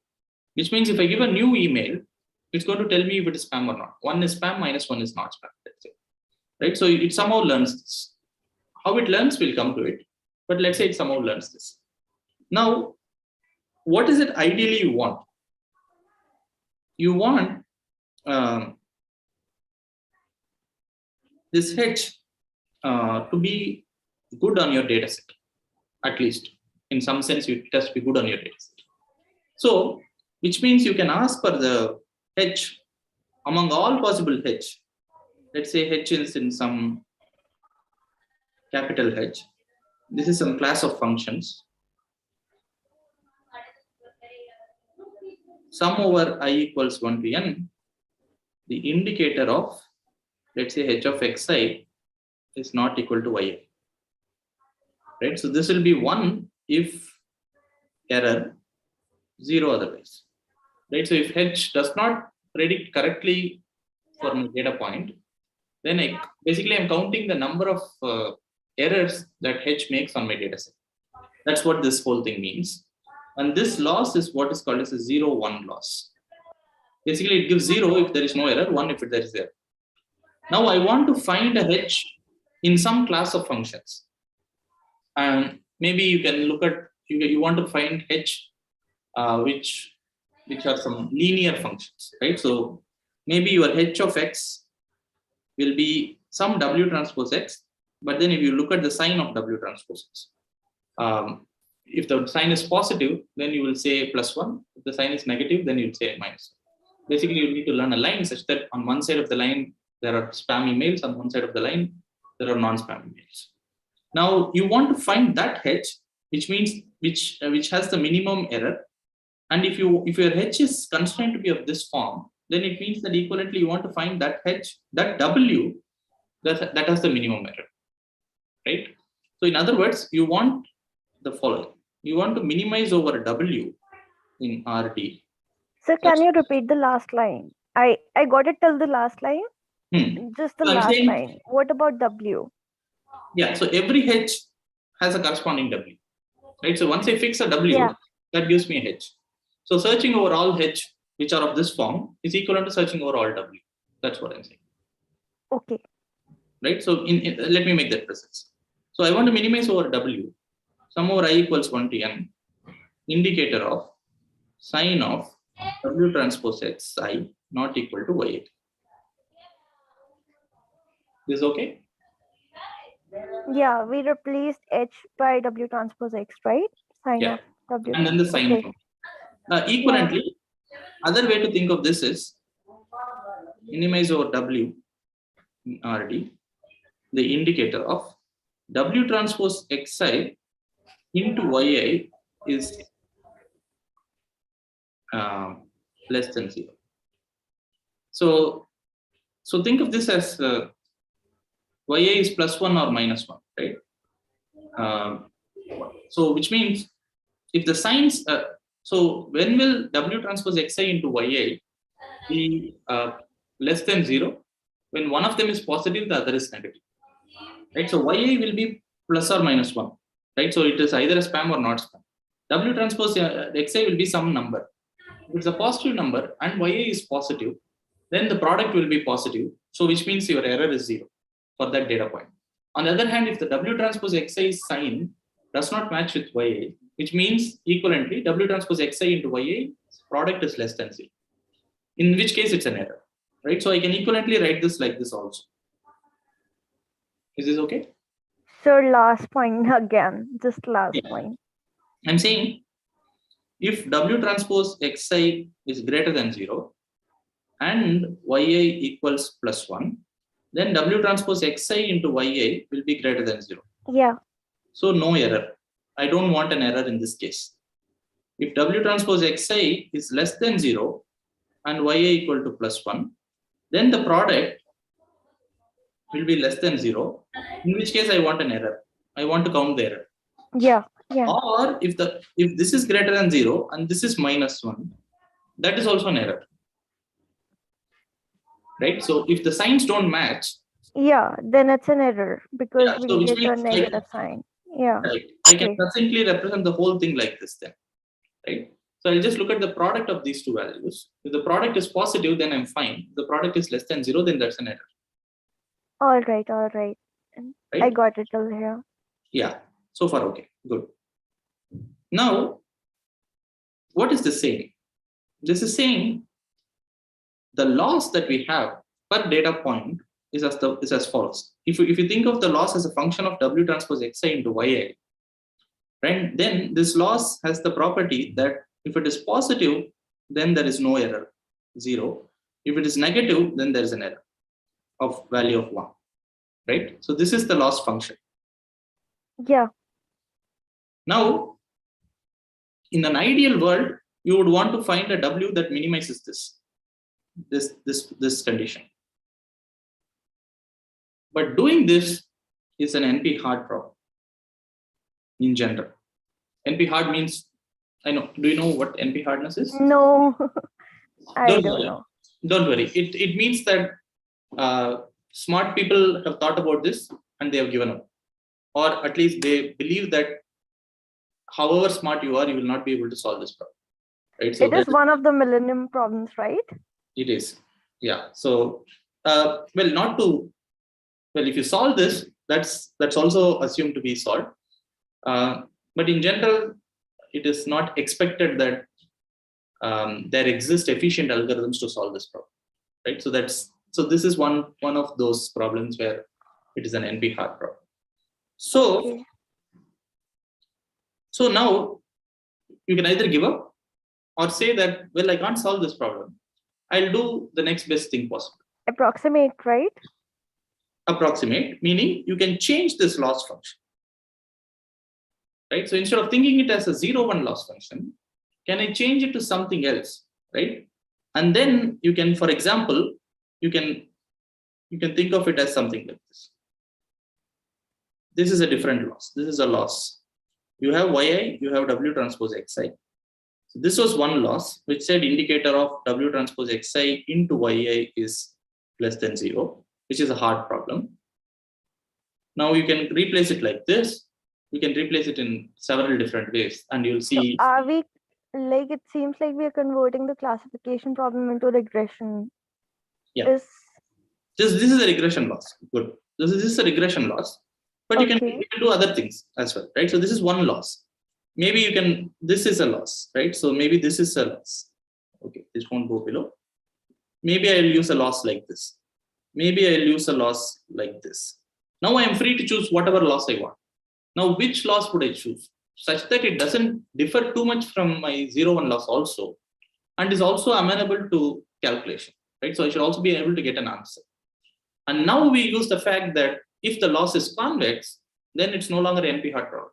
Which means if I give a new email, it's going to tell me if it is spam or not. 1 is spam, minus 1 is not spam, let's say. Right? So it somehow learns this. How it learns, we'll come to it. But let's say it somehow learns this. Now, what is it ideally you want? You want this H to be good on your data set. At least, in some sense, it has to be good on your data set. So, which means you can ask for the H among all possible H. Let's say H is in some capital H. This is some class of functions. Sum over I equals 1 to n. The indicator of, let's say, H of xi is not equal to yi. Right? So this will be 1 if error, 0 otherwise. Right? So if H does not predict correctly for my data point, then basically I'm counting the number of errors that H makes on my data set. That's what this whole thing means. And this loss is what is called as a 0-1 loss. Basically, it gives 0 if there is no error, 1 if there is error. Now I want to find a H in some class of functions. And maybe you can look at, you want to find H which are some linear functions, right? So maybe your H of x will be some W transpose x, but then if you look at the sign of W transpose x, if the sign is positive, then you will say +1. If the sign is negative, then you'll say minus. Basically, you need to learn a line such that on one side of the line, there are spam emails. On one side of the line, there are non-spam emails. Now, you want to find that H, which means which has the minimum error. And if your H is constrained to be of this form, then it means that equivalently you want to find that H, that W, that has the minimum error, right? So in other words, you want the following. You want to minimize over W in RD. So can you repeat the last line? I got it till the last line. Just the last line. What about W? Yeah, so every H has a corresponding W, right? So once I fix a W, that gives me a H. So searching over all H, which are of this form, is equivalent to searching over all W. That's what I'm saying. Okay. Right? So let me make that precise. So I want to minimize over W. Sum over I equals 1 to n, indicator of sign of W transpose x I not equal to y8. This okay? Yeah, we replaced H by W transpose X, right? Sign of W. And then the sign. Okay. Equivalently, other way to think of this is minimize over W in RD, the indicator of W transpose xi into yi is less than 0. So think of this as yi is +1 or -1, right? So which means if the signs, so when will W transpose xi into yi be less than 0? When one of them is positive, the other is negative, right? So yi will be plus or minus 1, right? So it is either a spam or not spam. W transpose xi will be some number. If it's a positive number and yi is positive, then the product will be positive. So which means your error is 0 for that data point. On the other hand, if the W transpose xi sign does not match with yi, which means equivalently W transpose xi into yi product is less than 0. In which case it's an error, right? So I can equivalently write this like this also. Is this okay? So last point again, just last point. I'm saying if W transpose xi is greater than 0 and yi equals +1, then W transpose Xi into Yi will be greater than 0. Yeah. So no error. I don't want an error in this case. If W transpose Xi is less than 0 and Yi equal to +1, then the product will be less than 0, in which case I want an error. I want to count the error. Yeah. Yeah. Or if this is greater than 0 and this is -1, that is also an error. Right? So if the signs don't match, Yeah, then it's an error because yeah, so we which get a means negative sign. Yeah. right, I can succinctly represent the whole thing like this then. Right? So I'll just look at the product of these two values. If the product is positive, then I'm fine. If the product is less than 0, then that's an error. All right. All right. Right? I got it till here. Yeah. So far, okay. Good. Now, what is this saying? This is saying the loss that we have per data point is as follows. If you think of the loss as a function of W transpose Xi into Yi, right, then this loss has the property that if it is positive, then there is no error, 0. If it is negative, then there is an error of value of 1. Right? So this is the loss function. Yeah. Now, in an ideal world, you would want to find a W that minimizes this condition. But doing this is an NP hard problem in general. NP hard means, I know, do you know what NP hardness is? No, I don't know. Don't worry. It means that smart people have thought about this and they have given up. Or at least they believe that however smart you are, you will not be able to solve this problem. Right? So it is one of the millennium problems, right? It is. Yeah. So, if you solve this, that's also assumed to be solved. But in general, it is not expected that there exist efficient algorithms to solve this problem. Right? So this is one of those problems where it is an NP hard problem. So, Okay. So now you can either give up or say that, well, I can't solve this problem. I'll do the next best thing possible. Approximate, right? Approximate, meaning you can change this loss function. Right? So instead of thinking it as a 0-1 loss function, can I change it to something else? Right? And then you can, for example, you can think of it as something like this. This is a different loss. This is a loss. You have Yi, you have W transpose Xi. So this was one loss, which said indicator of W transpose Xi into Yi is less than 0, which is a hard problem. Now you can replace it like this. You can replace it in several different ways, and you'll see. So are we, like, it seems like we are converting the classification problem into regression. Yeah. This is a regression loss. Good. This is a regression loss. But okay. you can do other things as well, right? So this is one loss. Maybe this is a loss, right? So maybe this is a loss. Okay, this won't go below. Maybe I'll use a loss like this. Maybe I'll use a loss like this. Now I am free to choose whatever loss I want. Now, which loss would I choose? Such that it doesn't differ too much from my 0-1 loss also, and is also amenable to calculation, right? So I should also be able to get an answer. And now we use the fact that if the loss is convex, then it's no longer an NP hard problem.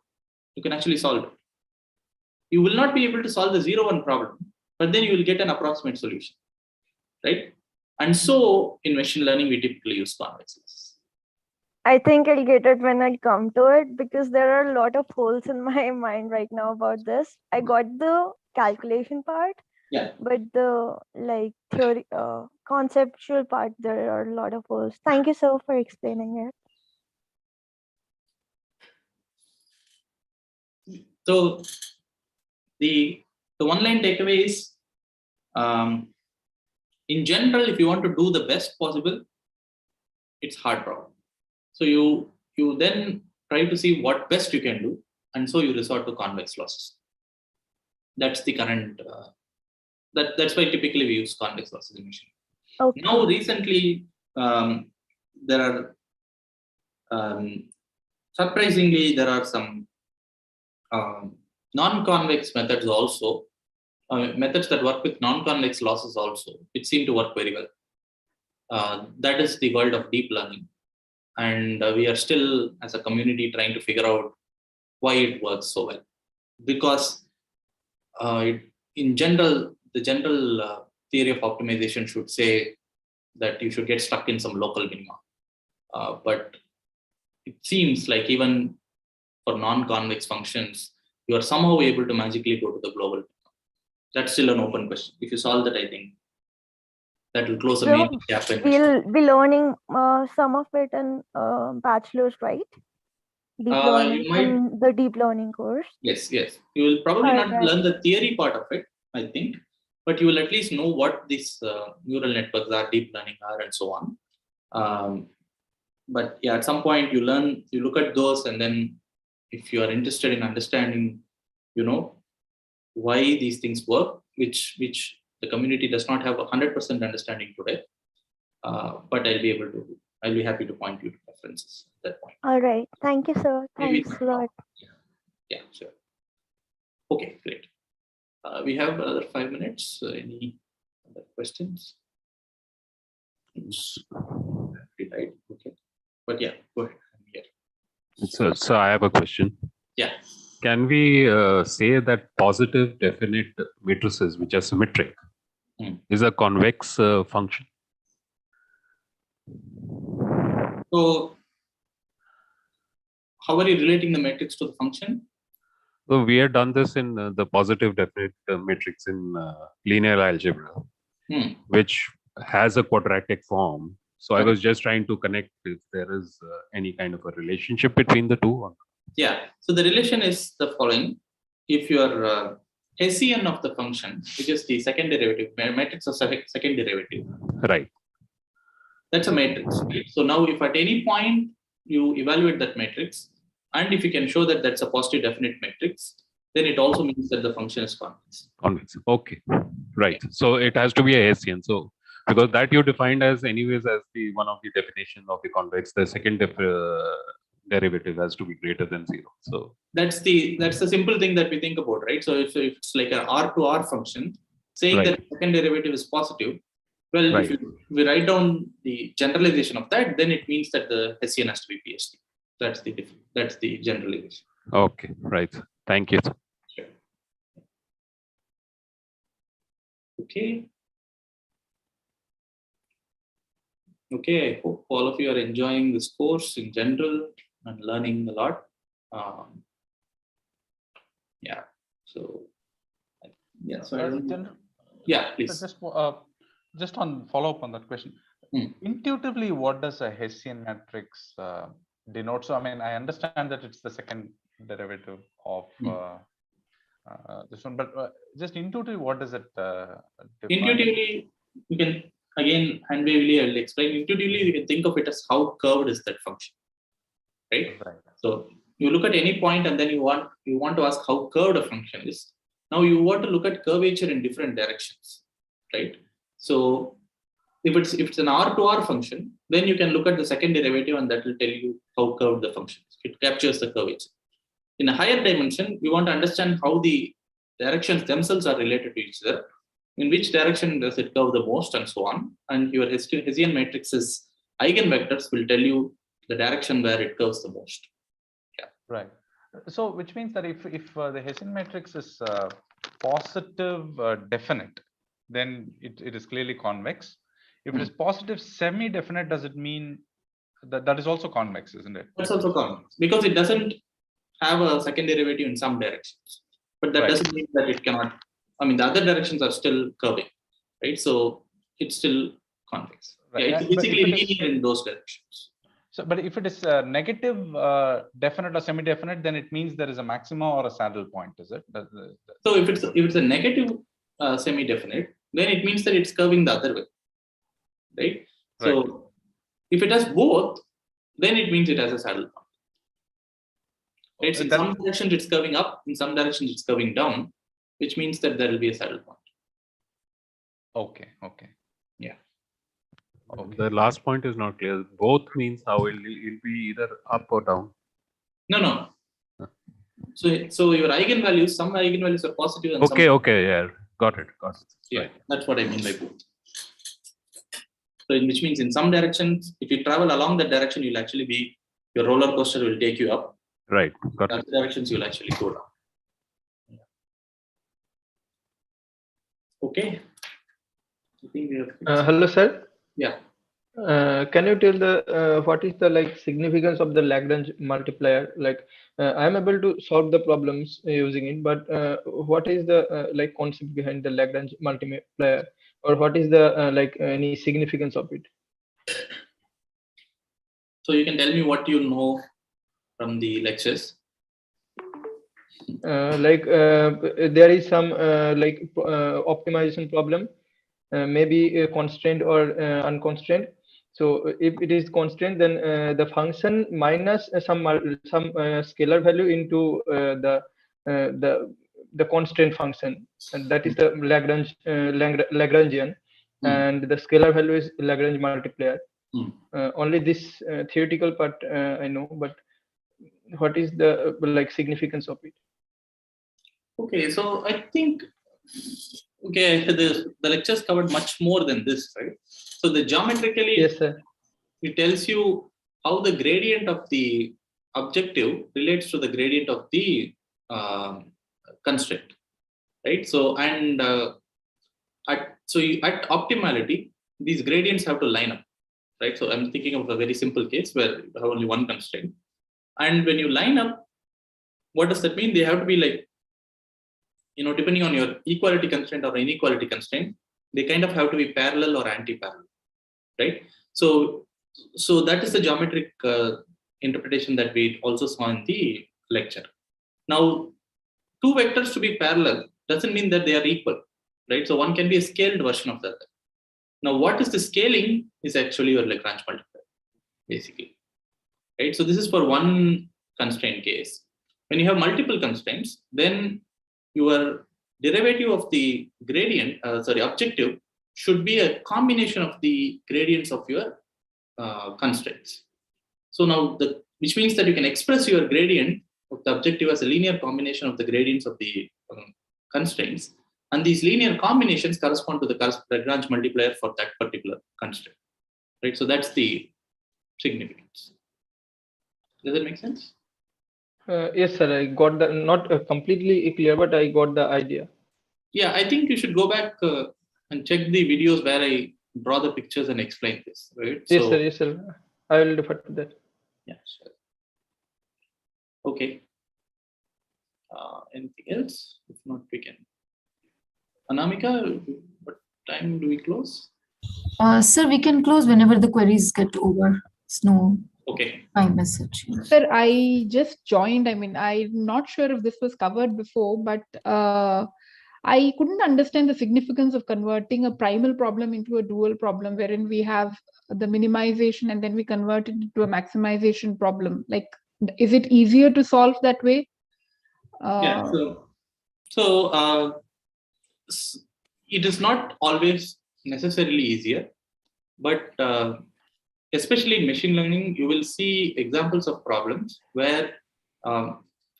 You can actually solve it. You will not be able to solve the 0-1 problem, but then you will get an approximate solution, right? And so in machine learning, we typically use convex losses. I think I'll get it when I come to it, because there are a lot of holes in my mind right now about this. I got the calculation part, yeah, but the theory, conceptual part, there are a lot of holes. Thank you, sir, for explaining it. So the one-line takeaway is, in general, if you want to do the best possible, it's hard problem. So you then try to see what best you can do, and so you resort to convex losses. That's the current. That's why typically we use convex losses in machine. Okay. Now recently, there are surprisingly there are some non-convex methods also, methods that work with non-convex losses also, which seem to work very well. That is the world of deep learning. And we are still, as a community, trying to figure out why it works so well. Because in general, the general theory of optimization should say that you should get stuck in some local minima. But it seems like even for non-convex functions, you are somehow able to magically go to the global minima. That's still an open question. If you solve that, I think that will close a major gap. We'll be learning some of it in bachelor's, right? Deep learning in the deep learning course. Yes. You will probably not learn the theory part of it, I think, but you will at least know what these neural networks are, deep learning are, and so on. But yeah, at some point you look at those, and then if you are interested in understanding, why these things work, which the community does not have 100% understanding today, but I'll be happy to point you to references at that point. All right. Thank you, sir. Thanks a lot. Yeah, sure. Okay, great. We have another 5 minutes. Any other questions? Right. Okay. But yeah, go ahead. So I have a question. Yeah. Can we say that positive definite matrices, which are symmetric, is a convex function? So, how are you relating the matrix to the function? So we have done this in the positive definite matrix in linear algebra, which has a quadratic form. So I was just trying to connect if there is any kind of a relationship between the two. Yeah. So the relation is the following: if your Hessian of the function, which is the second derivative, matrix of second derivative, right? That's a matrix. Right? So now, if at any point you evaluate that matrix, and if you can show that that's a positive definite matrix, then it also means that the function is convex. Convex. Okay. Right. So it has to be a Hessian. So because that you defined as anyways as the one of the definition of the convex, the second derivative has to be greater than 0. So that's the simple thing that we think about, right? So if it's like an R to R function, saying that the second derivative is positive, well, if we write down the generalization of that, then it means that the Hessian has to be PhD. That's the generalization. Okay, right. Thank you. Sure. Okay. Okay, I hope all of you are enjoying this course in general and learning a lot. Yeah. So, yeah. So yeah, please. Just on follow up on that question. Intuitively, what does a Hessian matrix denote? So, I mean, I understand that it's the second derivative of this one, but just intuitively, what does it define? Intuitively, you can again hand-wavily I'll explain. Intuitively, you can think of it as how curved is that function, right? So you look at any point and then you want to ask how curved a function is. Now you want to look at curvature in different directions, right? So if it's an R to R function, then you can look at the second derivative and that will tell you how curved the function is. It captures the curvature. In a higher dimension, we want to understand how the directions themselves are related to each other. In which direction does it curve the most, and so on. And your Hessian matrix's eigenvectors will tell you the direction where it curves the most. Yeah. Right. So, which means that if the Hessian matrix is positive definite, then it is clearly convex. If it is positive semi-definite, does it mean that is also convex, isn't it? That's also convex because it doesn't have a second derivative in some directions, but that doesn't mean that it cannot. I mean, the other directions are still curving, right? So it's still convex. Right. Yeah, it's basically linear in those directions. So, but if it is negative definite or semi-definite, then it means there is a maxima or a saddle point, is it? So if it's a negative semi-definite, then it means that it's curving the other way, right? So if it has both, then it means it has a saddle point. Right? So in some directions it's curving up, in some directions it's curving down, which means that there will be a saddle point. Okay. Yeah. Okay. The last point is not clear. Both means how it'll be either up or down. No. So your eigenvalues, some eigenvalues are positive and okay, yeah. Got it. Yeah, that's what I mean by both. So which means in some directions, if you travel along that direction, you'll actually be, your roller coaster will take you up. Right. Got Other it. directions you'll actually go down. Okay. I think we have Hello, sir. Yeah. Can you tell the what is the significance of the Lagrange multiplier? I am able to solve the problems using it, but what is the concept behind the Lagrange multiplier, or what is the any significance of it? So you can tell me what you know from the lectures. There is some optimization problem, maybe constrained or unconstrained. So if it is constrained, then the function minus some scalar value into the constraint function, and that is the Lagrangian, and the scalar value is Lagrange multiplier. Only this theoretical part I know, but what is the significance of it? Okay, so I think the lectures covered much more than this, right? So the geometrically, yes, sir. It tells you how the gradient of the objective relates to the gradient of the constraint, right? So and at optimality, these gradients have to line up, right? So I'm thinking of a very simple case where you have only one constraint, and when you line up, what does that mean? They have to be depending on your equality constraint or inequality constraint, they kind of have to be parallel or anti-parallel, right? So that is the geometric interpretation that we also saw in the lecture. Now, two vectors to be parallel doesn't mean that they are equal, right? So one can be a scaled version of that. Now, what is the scaling is actually your Lagrange multiplier, basically, right? So this is for one constraint case. When you have multiple constraints, then your derivative of the gradient, objective, should be a combination of the gradients of your constraints. So now, which means that you can express your gradient of the objective as a linear combination of the gradients of the constraints, and these linear combinations correspond to the Lagrange multiplier for that particular constraint, right? So that's the significance. Does that make sense? Yes, sir. I got the not completely clear, but I got the idea. Yeah, I think you should go back and check the videos where I draw the pictures and explain this, right? Yes, sir. Yes, sir. I will defer to that. Yeah, sure. Okay. Anything else? If not, we can. Anamika, what time do we close? Sir, we can close whenever the queries get over. It's no time message. Sir, I just joined. I mean, I'm not sure if this was covered before, but I couldn't understand the significance of converting a primal problem into a dual problem, wherein we have the minimization and then we convert it into a maximization problem. Is it easier to solve that way? Yeah. So it is not always necessarily easier, but especially in machine learning, you will see examples of problems where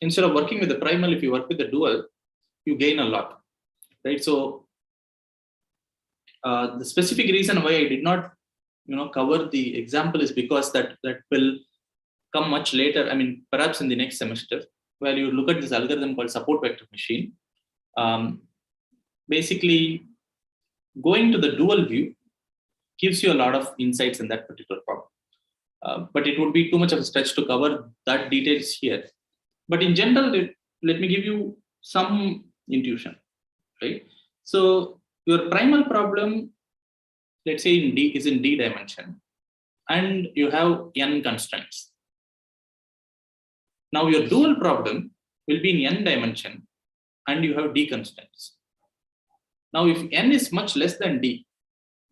instead of working with the primal, if you work with the dual, you gain a lot, right? So the specific reason why I did not, cover the example is because that will come much later. I mean, perhaps in the next semester, where you look at this algorithm called support vector machine. Basically, going to the dual view gives you a lot of insights in that particular problem. But it would be too much of a stretch to cover that details here. But in general, let me give you some intuition, right? So your primal problem, let's say is in D dimension, and you have n constraints. Now your dual problem will be in n dimension, and you have d constraints. Now if n is much less than d,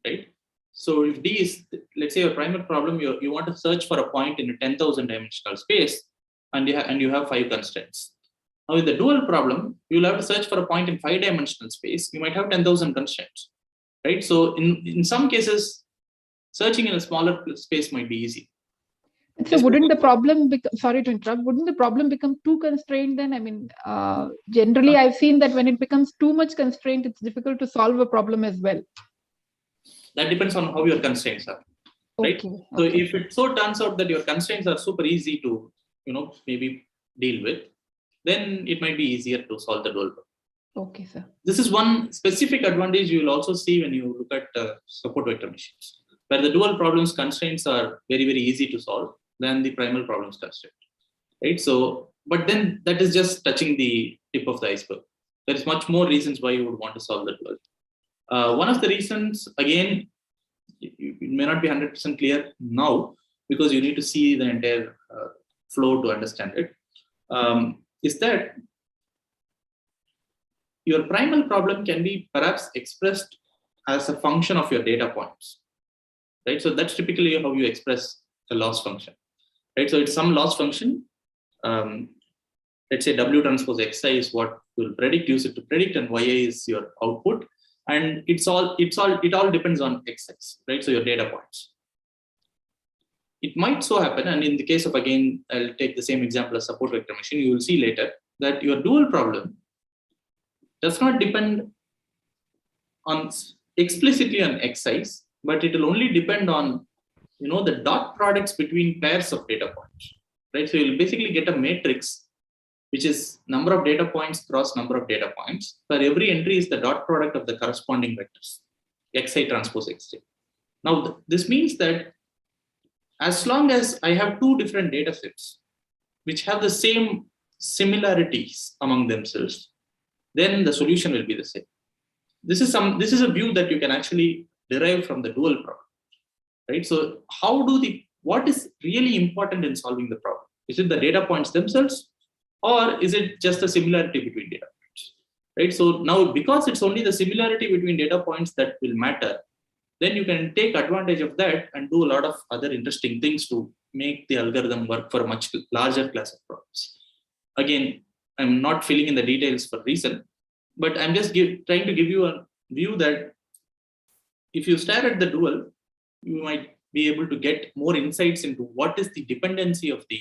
right? So if d is, let's say, your primal problem, you want to search for a point in a 10,000 dimensional space, and you have 5 constraints. Now with the dual problem, you'll have to search for a point in 5 dimensional space. You might have 10,000 constraints, right? So in some cases, searching in a smaller space might be easy. So wouldn't the problem sorry to interrupt, wouldn't the problem become too constrained then? I mean, generally I've seen that when it becomes too much constraint, it's difficult to solve a problem as well. That depends on how your constraints are, right? Okay. So if it so turns out that your constraints are super easy to, maybe deal with, then it might be easier to solve the dual problem. Okay, sir. This is one specific advantage you will also see when you look at support vector machines, where the dual problems constraints are very, very easy to solve than the primal problems constraint, right? So, but then that is just touching the tip of the iceberg. There is much more reasons why you would want to solve the dual. One of the reasons, again, it may not be 100% clear now because you need to see the entire flow to understand it, is that your primal problem can be perhaps expressed as a function of your data points, right? So that's typically how you express a loss function, right? So it's some loss function. Let's say W transpose Xi is what will predict, use it to predict, and Yi is your output. And it all depends on Xi, right? So your data points. It might so happen, and in the case of, again, I'll take the same example as support vector machine, you will see later that your dual problem does not depend on explicitly on Xis, but it will only depend on, the dot products between pairs of data points, right? So you'll basically get a matrix, which is number of data points cross number of data points. For every entry is the dot product of the corresponding vectors, Xi transpose Xj. Now, this means that as long as I have two different data sets, which have the same similarities among themselves, then the solution will be the same. This is a view that you can actually derive from the dual problem, right? So what is really important in solving the problem? Is it the data points themselves, or is it just the similarity between data points, right? So now, because it's only the similarity between data points that will matter, then you can take advantage of that and do a lot of other interesting things to make the algorithm work for a much larger class of problems. Again, I'm not filling in the details for a reason, but I'm just trying to give you a view that if you stare at the dual, you might be able to get more insights into what is the dependency of the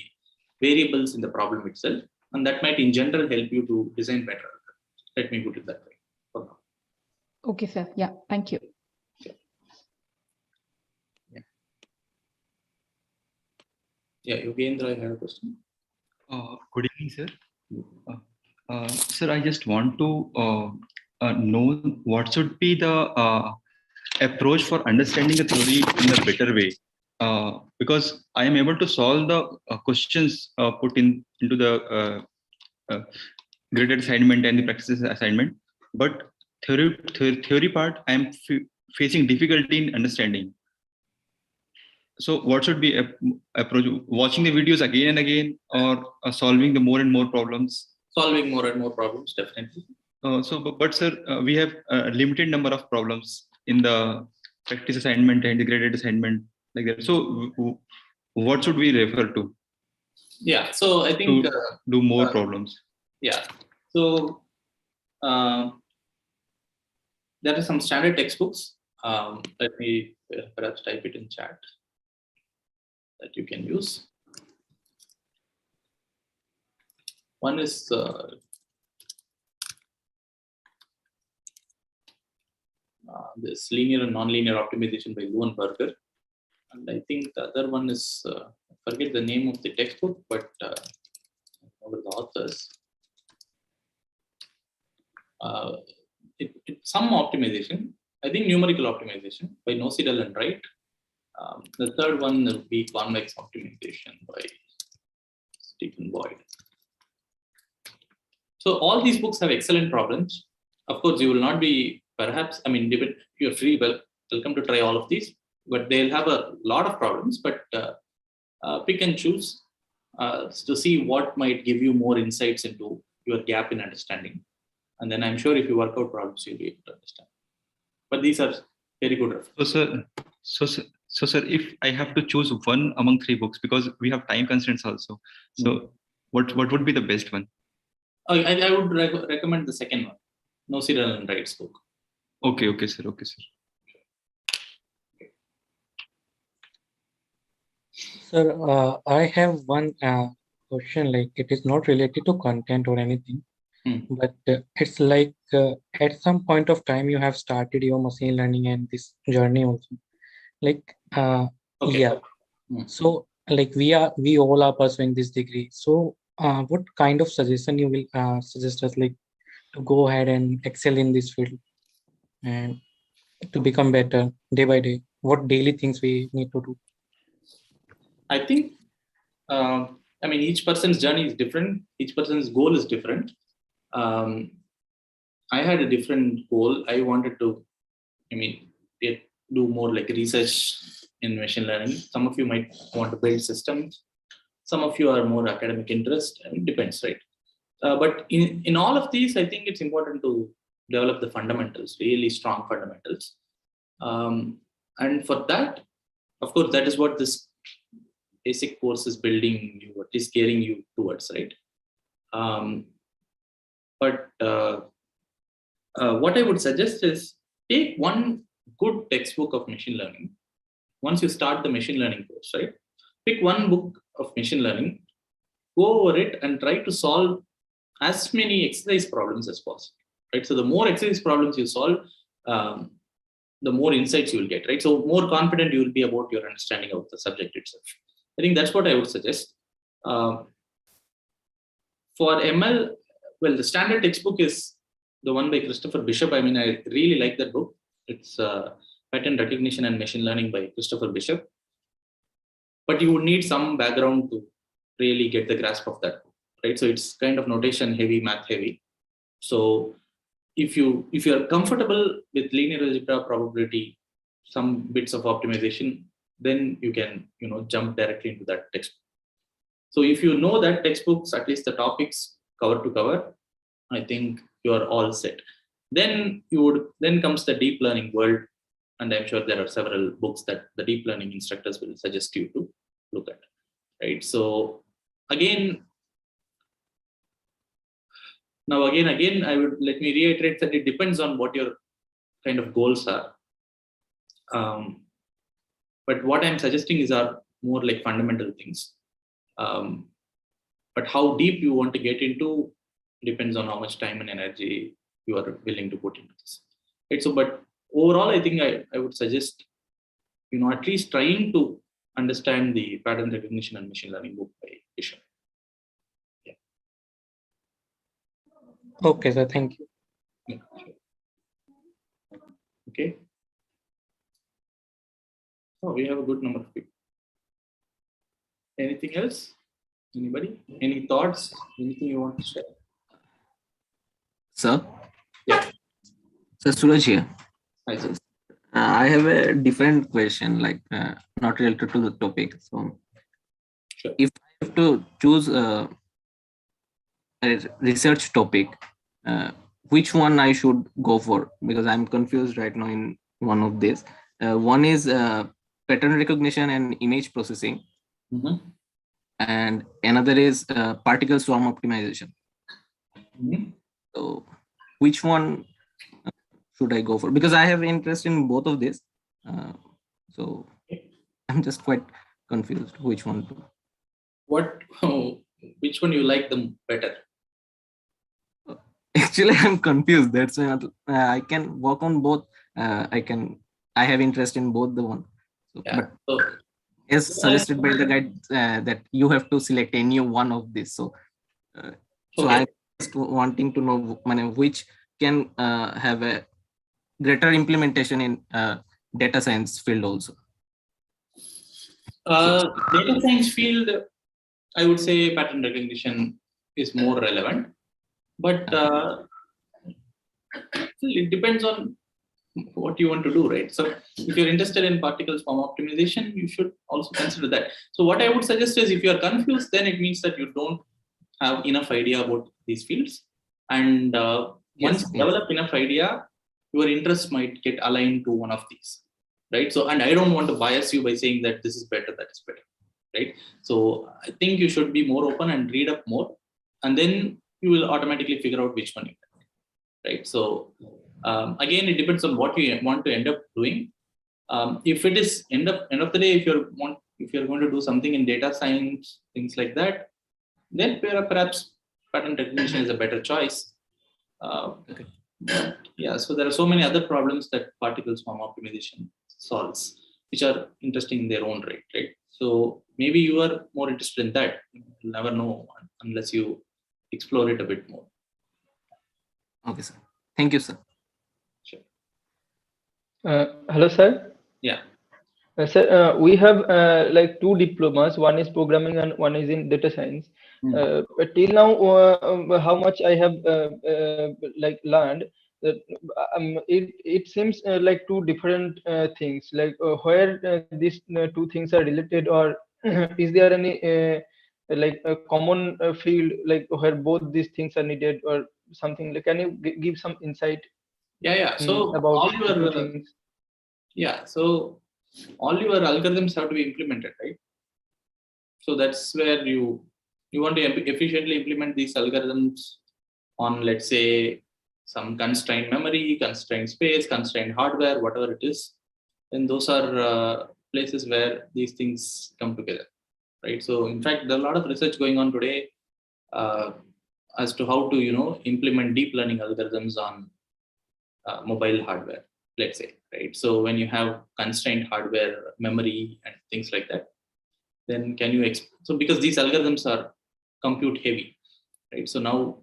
variables in the problem itself, and that might in general help you to design better algorithms. Let me put it that way for now. Okay, sir. Yeah, thank you. Yeah, Yogendra, I have a question. Good evening, sir. Sir, I just want to know what should be the approach for understanding the theory in a better way. Because I am able to solve the questions put into the graded assignment and the practice assignment, but theory part I am facing difficulty in understanding. So what should be approach? Watching the videos again and again, or solving the more and more problems? Solving more and more problems, definitely. But sir, we have a limited number of problems in the practice assignment and the graded assignment like that. So what should we refer to? Yeah, so I think to do more problems. Yeah, so there are some standard textbooks. Let me perhaps type it in chat that you can use. One is this linear and nonlinear optimization by Berger, and I think the other one is I forget the name of the textbook, but I remember the authors. It's some optimization. I think numerical optimization by Nosidel and Wright. The third one will be convex optimization by Stephen Boyd. So all these books have excellent problems. Of course, you will not be, perhaps, I mean, you're free, welcome to try all of these, but they'll have a lot of problems, but pick and choose to see what might give you more insights into your gap in understanding. And then I'm sure if you work out problems, you'll be able to understand. But these are very good references. So sir, if I have to choose one among three books, because we have time constraints also, so what would be the best one? I would recommend the second one, Nosidel and Wright's book. Okay, sir. Sir, I have one question, like it is not related to content or anything. But it's like at some point of time you have started your machine learning and this journey also. Like yeah. So like we all are pursuing this degree. So what kind of suggestion you will suggest us, like to go ahead and excel in this field and to become better day by day? What daily things we need to do? I think, I mean, each person's journey is different. Each person's goal is different. I had a different goal. I wanted to, do more like research in machine learning. Some of you might want to build systems. Some of you are more academic interest. It depends, right? But in all of these, I think it's important to develop the fundamentals, really strong fundamentals. And for that, of course, that is what this basic course is building you, what is scaling you towards, right? But what I would suggest is take one good textbook of machine learning. Once you start the machine learning course, right? Pick one book of machine learning, go over it and try to solve as many exercise problems as possible, right? So the more exercise problems you solve, the more insights you will get, right? So more confident you will be about your understanding of the subject itself. I think that's what I would suggest. For ML, well, the standard textbook is the one by Christopher Bishop. I mean, I really like that book. It's Pattern Recognition and Machine Learning by Christopher Bishop. But you would need some background to really get the grasp of that book, right? So it's kind of notation heavy, math heavy. So if you're comfortable with linear algebra, probability, some bits of optimization, then you can jump directly into that textbook. So if you know that textbooks, at least the topics cover to cover, I think you are all set. Then comes the deep learning world, and I'm sure there are several books that the deep learning instructors will suggest you to look at, right? So again, I would let me reiterate that it depends on what your kind of goals are. But what I'm suggesting are more like fundamental things. But how deep you want to get into depends on how much time and energy you are willing to put into this. Right? So, but overall, I think I would suggest, at least trying to understand the pattern recognition and machine learning book by Bishop. Yeah. Okay, sir. Thank you. Yeah, sure. Okay. Oh, we have a good number of people. Anything else? Anybody? Any thoughts? Anything you want to share? Sir? Yeah. Sir, Suraj here. Hi, sir. I have a different question, like not related to the topic. So, sure. If I have to choose a research topic, which one I should go for? Because I'm confused right now in one of these. One is pattern recognition and image processing. Mm-hmm. And another is particle swarm optimization. Mm-hmm. So which one should I go for? Because I have interest in both of these. So I'm just quite confused which one to. Which one you like them better? Actually, I'm confused. That's why I can work on both. I have interest in both the one. So, yeah. But as suggested by the guide, that you have to select any one of these. So, so I'm just wanting to know which can have a greater implementation in data science field also. Data science field, I would say pattern recognition is more relevant, but it depends on what you want to do, right? So if you're interested in particle swarm optimization, you should also consider that. So what I would suggest is if you're confused, then it means that you don't have enough idea about these fields. And once you develop enough idea, your interest might get aligned to one of these, right? So, and I don't want to bias you by saying that this is better, that is better, right? So I think you should be more open and read up more, and then you will automatically figure out which one you like, right? So again, it depends on what you want to end up doing. If it is end of the day, if you're going to do something in data science, things like that, then perhaps pattern recognition is a better choice. Yeah, so there are so many other problems that particle swarm optimization solves, which are interesting in their own right? So maybe you are more interested in that. You'll never know unless you explore it a bit more. Okay, sir. Thank you, sir. Sure. Hello, sir. Yeah. Sir, we have like 2 diplomas. One is programming and one is in data science. But till now, how much I have like learned that it seems like 2 different things. Like where these 2 things are related, or is there any like a common field like where both these things are needed, or something? Like, can you give some insight? Yeah. So about all the 2 your things. so all your algorithms have to be implemented, right? So that's where you want to efficiently implement these algorithms on, let's say, some constrained memory, constrained space, constrained hardware, whatever it is. And those are places where these things come together, right? So in fact, there are a lot of research going on today as to how to implement deep learning algorithms on mobile hardware, let's say, right? So when you have constrained hardware, memory, and things like that, then can you so because these algorithms are compute heavy, right? So now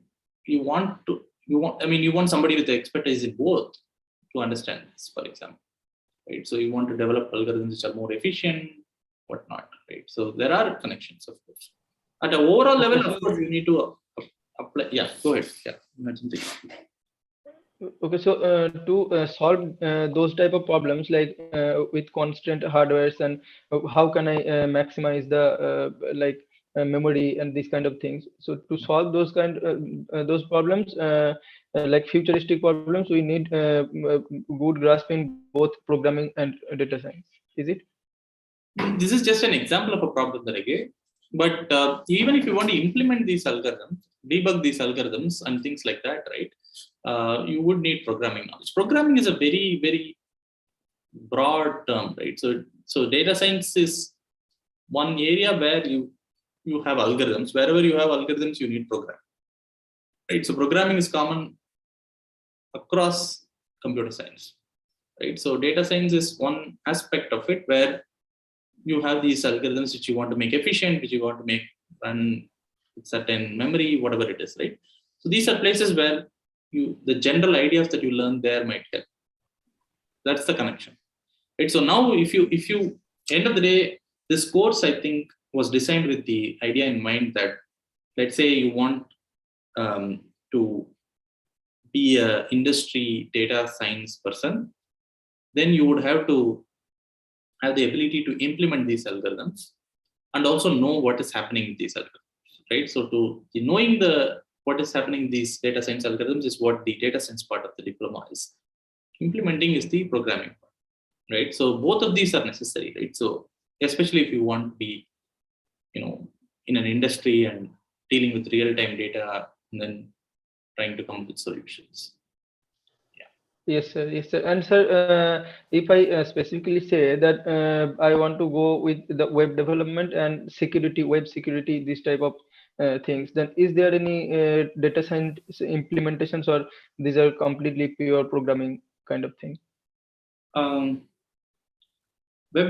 you want somebody with expertise in both to understand this, for example, right? So you want to develop algorithms which are more efficient, whatnot, right? So there are connections, of course. At an overall level, of course, you need to apply. Yeah, go ahead. Yeah, imagine this. Okay, so to solve those type of problems, like with constant hardwares, and how can I maximize the memory and these kind of things? So to solve those those problems, like futuristic problems, we need good grasp in both programming and data science. Is it? This is just an example of a problem that I gave. But even if you want to implement these algorithms, debug these algorithms and things like that, right? You would need programming knowledge. Programming is a very, very broad term, right? So data science is one area where you have algorithms. Wherever you have algorithms, you need programming, right? So programming is common across computer science, right? So data science is one aspect of it where you have these algorithms which you want to make efficient, which you want to make run with certain memory, whatever it is, right? So these are places where the general ideas that you learn there might help. That's the connection, right? So now if you end of the day, this course, I think, was designed with the idea in mind that, let's say you want to be a industry data science person, then you would have to have the ability to implement these algorithms and also know what is happening with these algorithms, right? So knowing what is happening in these data science algorithms is what the data science part of the diploma is. Implementing is the programming part, right? So both of these are necessary, right? So especially if you want to be, in an industry and dealing with real-time data and then trying to come up with solutions. Yes, sir. Yes, sir. And sir, if I specifically say that I want to go with the web development and security, web security, this type of things, then is there any data science implementations, or these are completely pure programming kind of thing? Web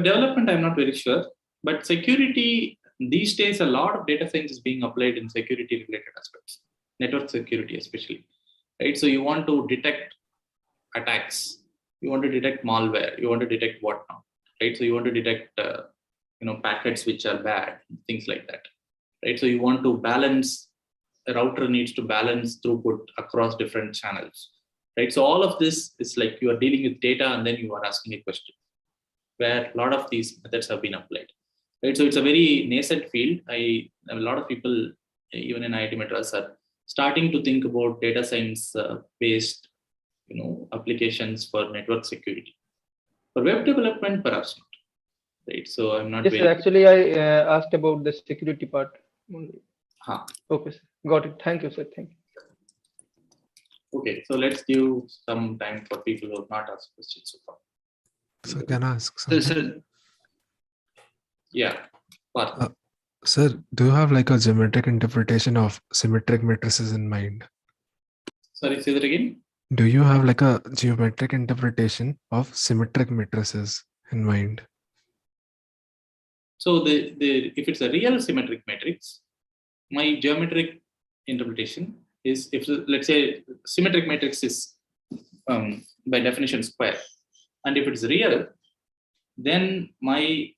development, I'm not very sure, but security, these days, a lot of data science is being applied in security-related aspects, network security especially, right? So you want to detect attacks, you want to detect malware, you want to detect whatnot, right? So you want to detect packets which are bad, things like that, right? So you want to balance, a router needs to balance throughput across different channels, right? So all of this is like you are dealing with data and then you are asking a question, where a lot of these methods have been applied, right? So it's a very nascent field. A lot of people, even in IIT Madras, are starting to think about data science based applications for network security. For web development, perhaps not, right? So I'm not. Yes, sir, actually, I asked about the security part only. Okay, sir. Got it. Thank you, sir. Thank you. Okay, so let's give some time for people who have not asked questions so far. So can I ask something? Sir. Yeah. What? Sir, do you have like a geometric interpretation of symmetric matrices in mind? Sorry, say that again. Do you have like a geometric interpretation of symmetric matrices in mind? So if it's a real symmetric matrix, my geometric interpretation is, if let's say symmetric matrix is by definition square, and if it's real, then my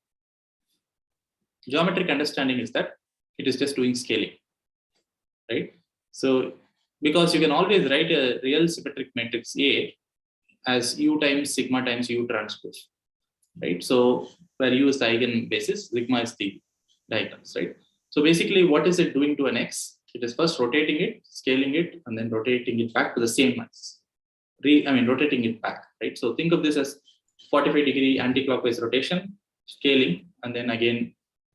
geometric understanding is that it is just doing scaling, right? So because you can always write a real symmetric matrix A as U times sigma times U transpose, right? So where U is the eigenbasis, sigma is the diagonals, right? So basically, what is it doing to an X? It is first rotating it, scaling it, and then rotating it back to the same mass. Rotating it back, right? So think of this as 45-degree anti-clockwise rotation, scaling, and then again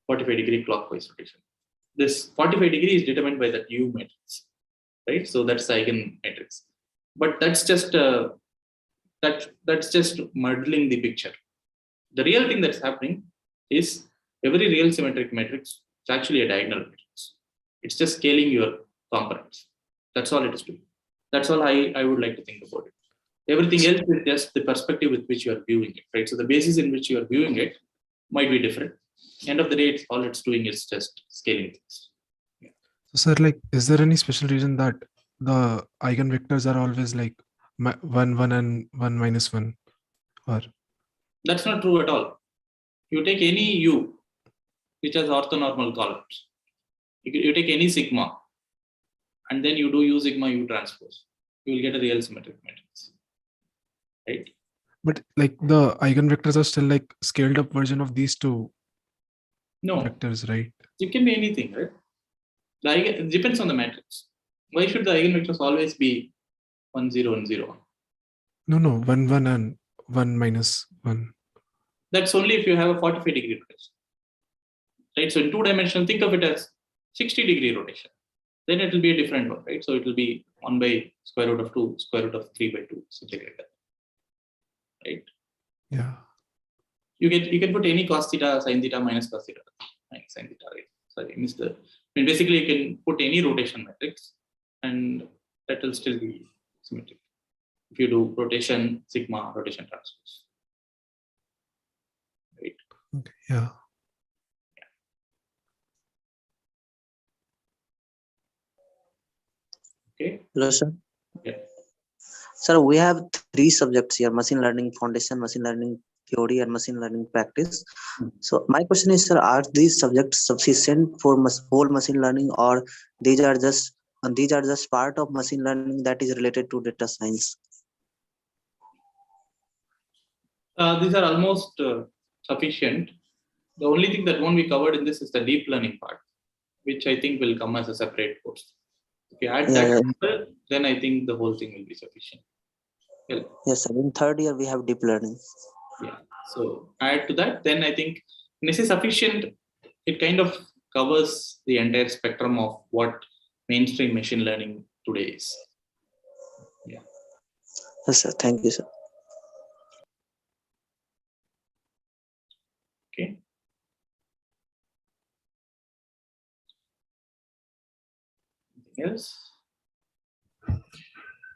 45-degree clockwise rotation. This 45 degree is determined by that U matrix, right? So that's the eigen matrix. But that's just modeling the picture. The real thing that's happening is every real symmetric matrix is actually a diagonal matrix. It's just scaling your components. That's all it is doing. That's all I would like to think about it. Everything else is just the perspective with which you are viewing it, right? So the basis in which you are viewing it might be different. End of the day, all it's doing is just scaling things. So, sir, like, is there any special reason that the eigenvectors are always like 1, 1, and 1 minus 1? Or that's not true at all. You take any U which has orthonormal columns. You take any sigma, and then you do U sigma U transpose. You will get a real symmetric matrix, right? But like the eigenvectors are still like scaled up version of these two vectors, right? It can be anything, right? It depends on the matrix. Why should the eigenvectors always be 1, 0, and 0? No, 1, 1, and 1 minus 1. That's only if you have a 45-degree rotation, right? So in 2-dimensional, think of it as 60-degree rotation. Then it will be a different one, right? So it will be 1 by square root of 2, square root of 3 by 2, something like that, right? Yeah. You can put any cos theta, sin theta, minus cos theta, minus sin theta, right? Sorry, I missed the. Basically, you can put any rotation matrix, and that will still be symmetric. If you do rotation sigma, rotation transpose, right? Okay. Yeah. Okay. Hello, sir. Yeah. Sir, we have 3 subjects here: machine learning foundation, machine learning theory, and machine learning practice. So my question is, sir, are these subjects sufficient for whole machine learning, or these are just part of machine learning that is related to data science? These are almost sufficient. The only thing that won't be covered in this is the deep learning part, which I think will come as a separate course. If you add that, then I think the whole thing will be sufficient. Well, yes, sir. In 3rd year, we have deep learning. Yeah. So add to that, then I think when I say sufficient, it kind of covers the entire spectrum of what mainstream machine learning today is. Yeah. Yes, sir. Thank you, sir. Okay. Anything else?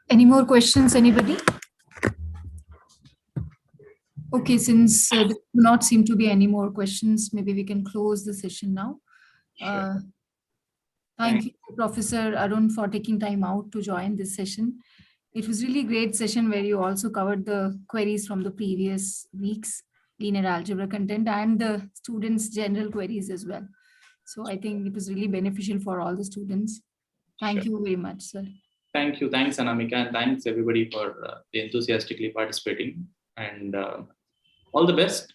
Any more questions, anybody? Okay, since there do not seem to be any more questions, maybe we can close the session now. Sure. Thank you, Professor Arun, for taking time out to join this session. It was really great session where you also covered the queries from the previous weeks, linear algebra content, and the students' general queries as well. So I think it was really beneficial for all the students. Thank you very much, sir. Thank you. Thanks, Anamika, and thanks everybody for enthusiastically participating. And all the best.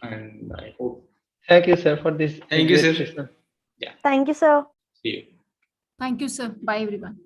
And I hope. Thank you, sir, for this. Thank you, sir. Session. Yeah. Thank you, sir. See you. Thank you, sir. Bye, everyone.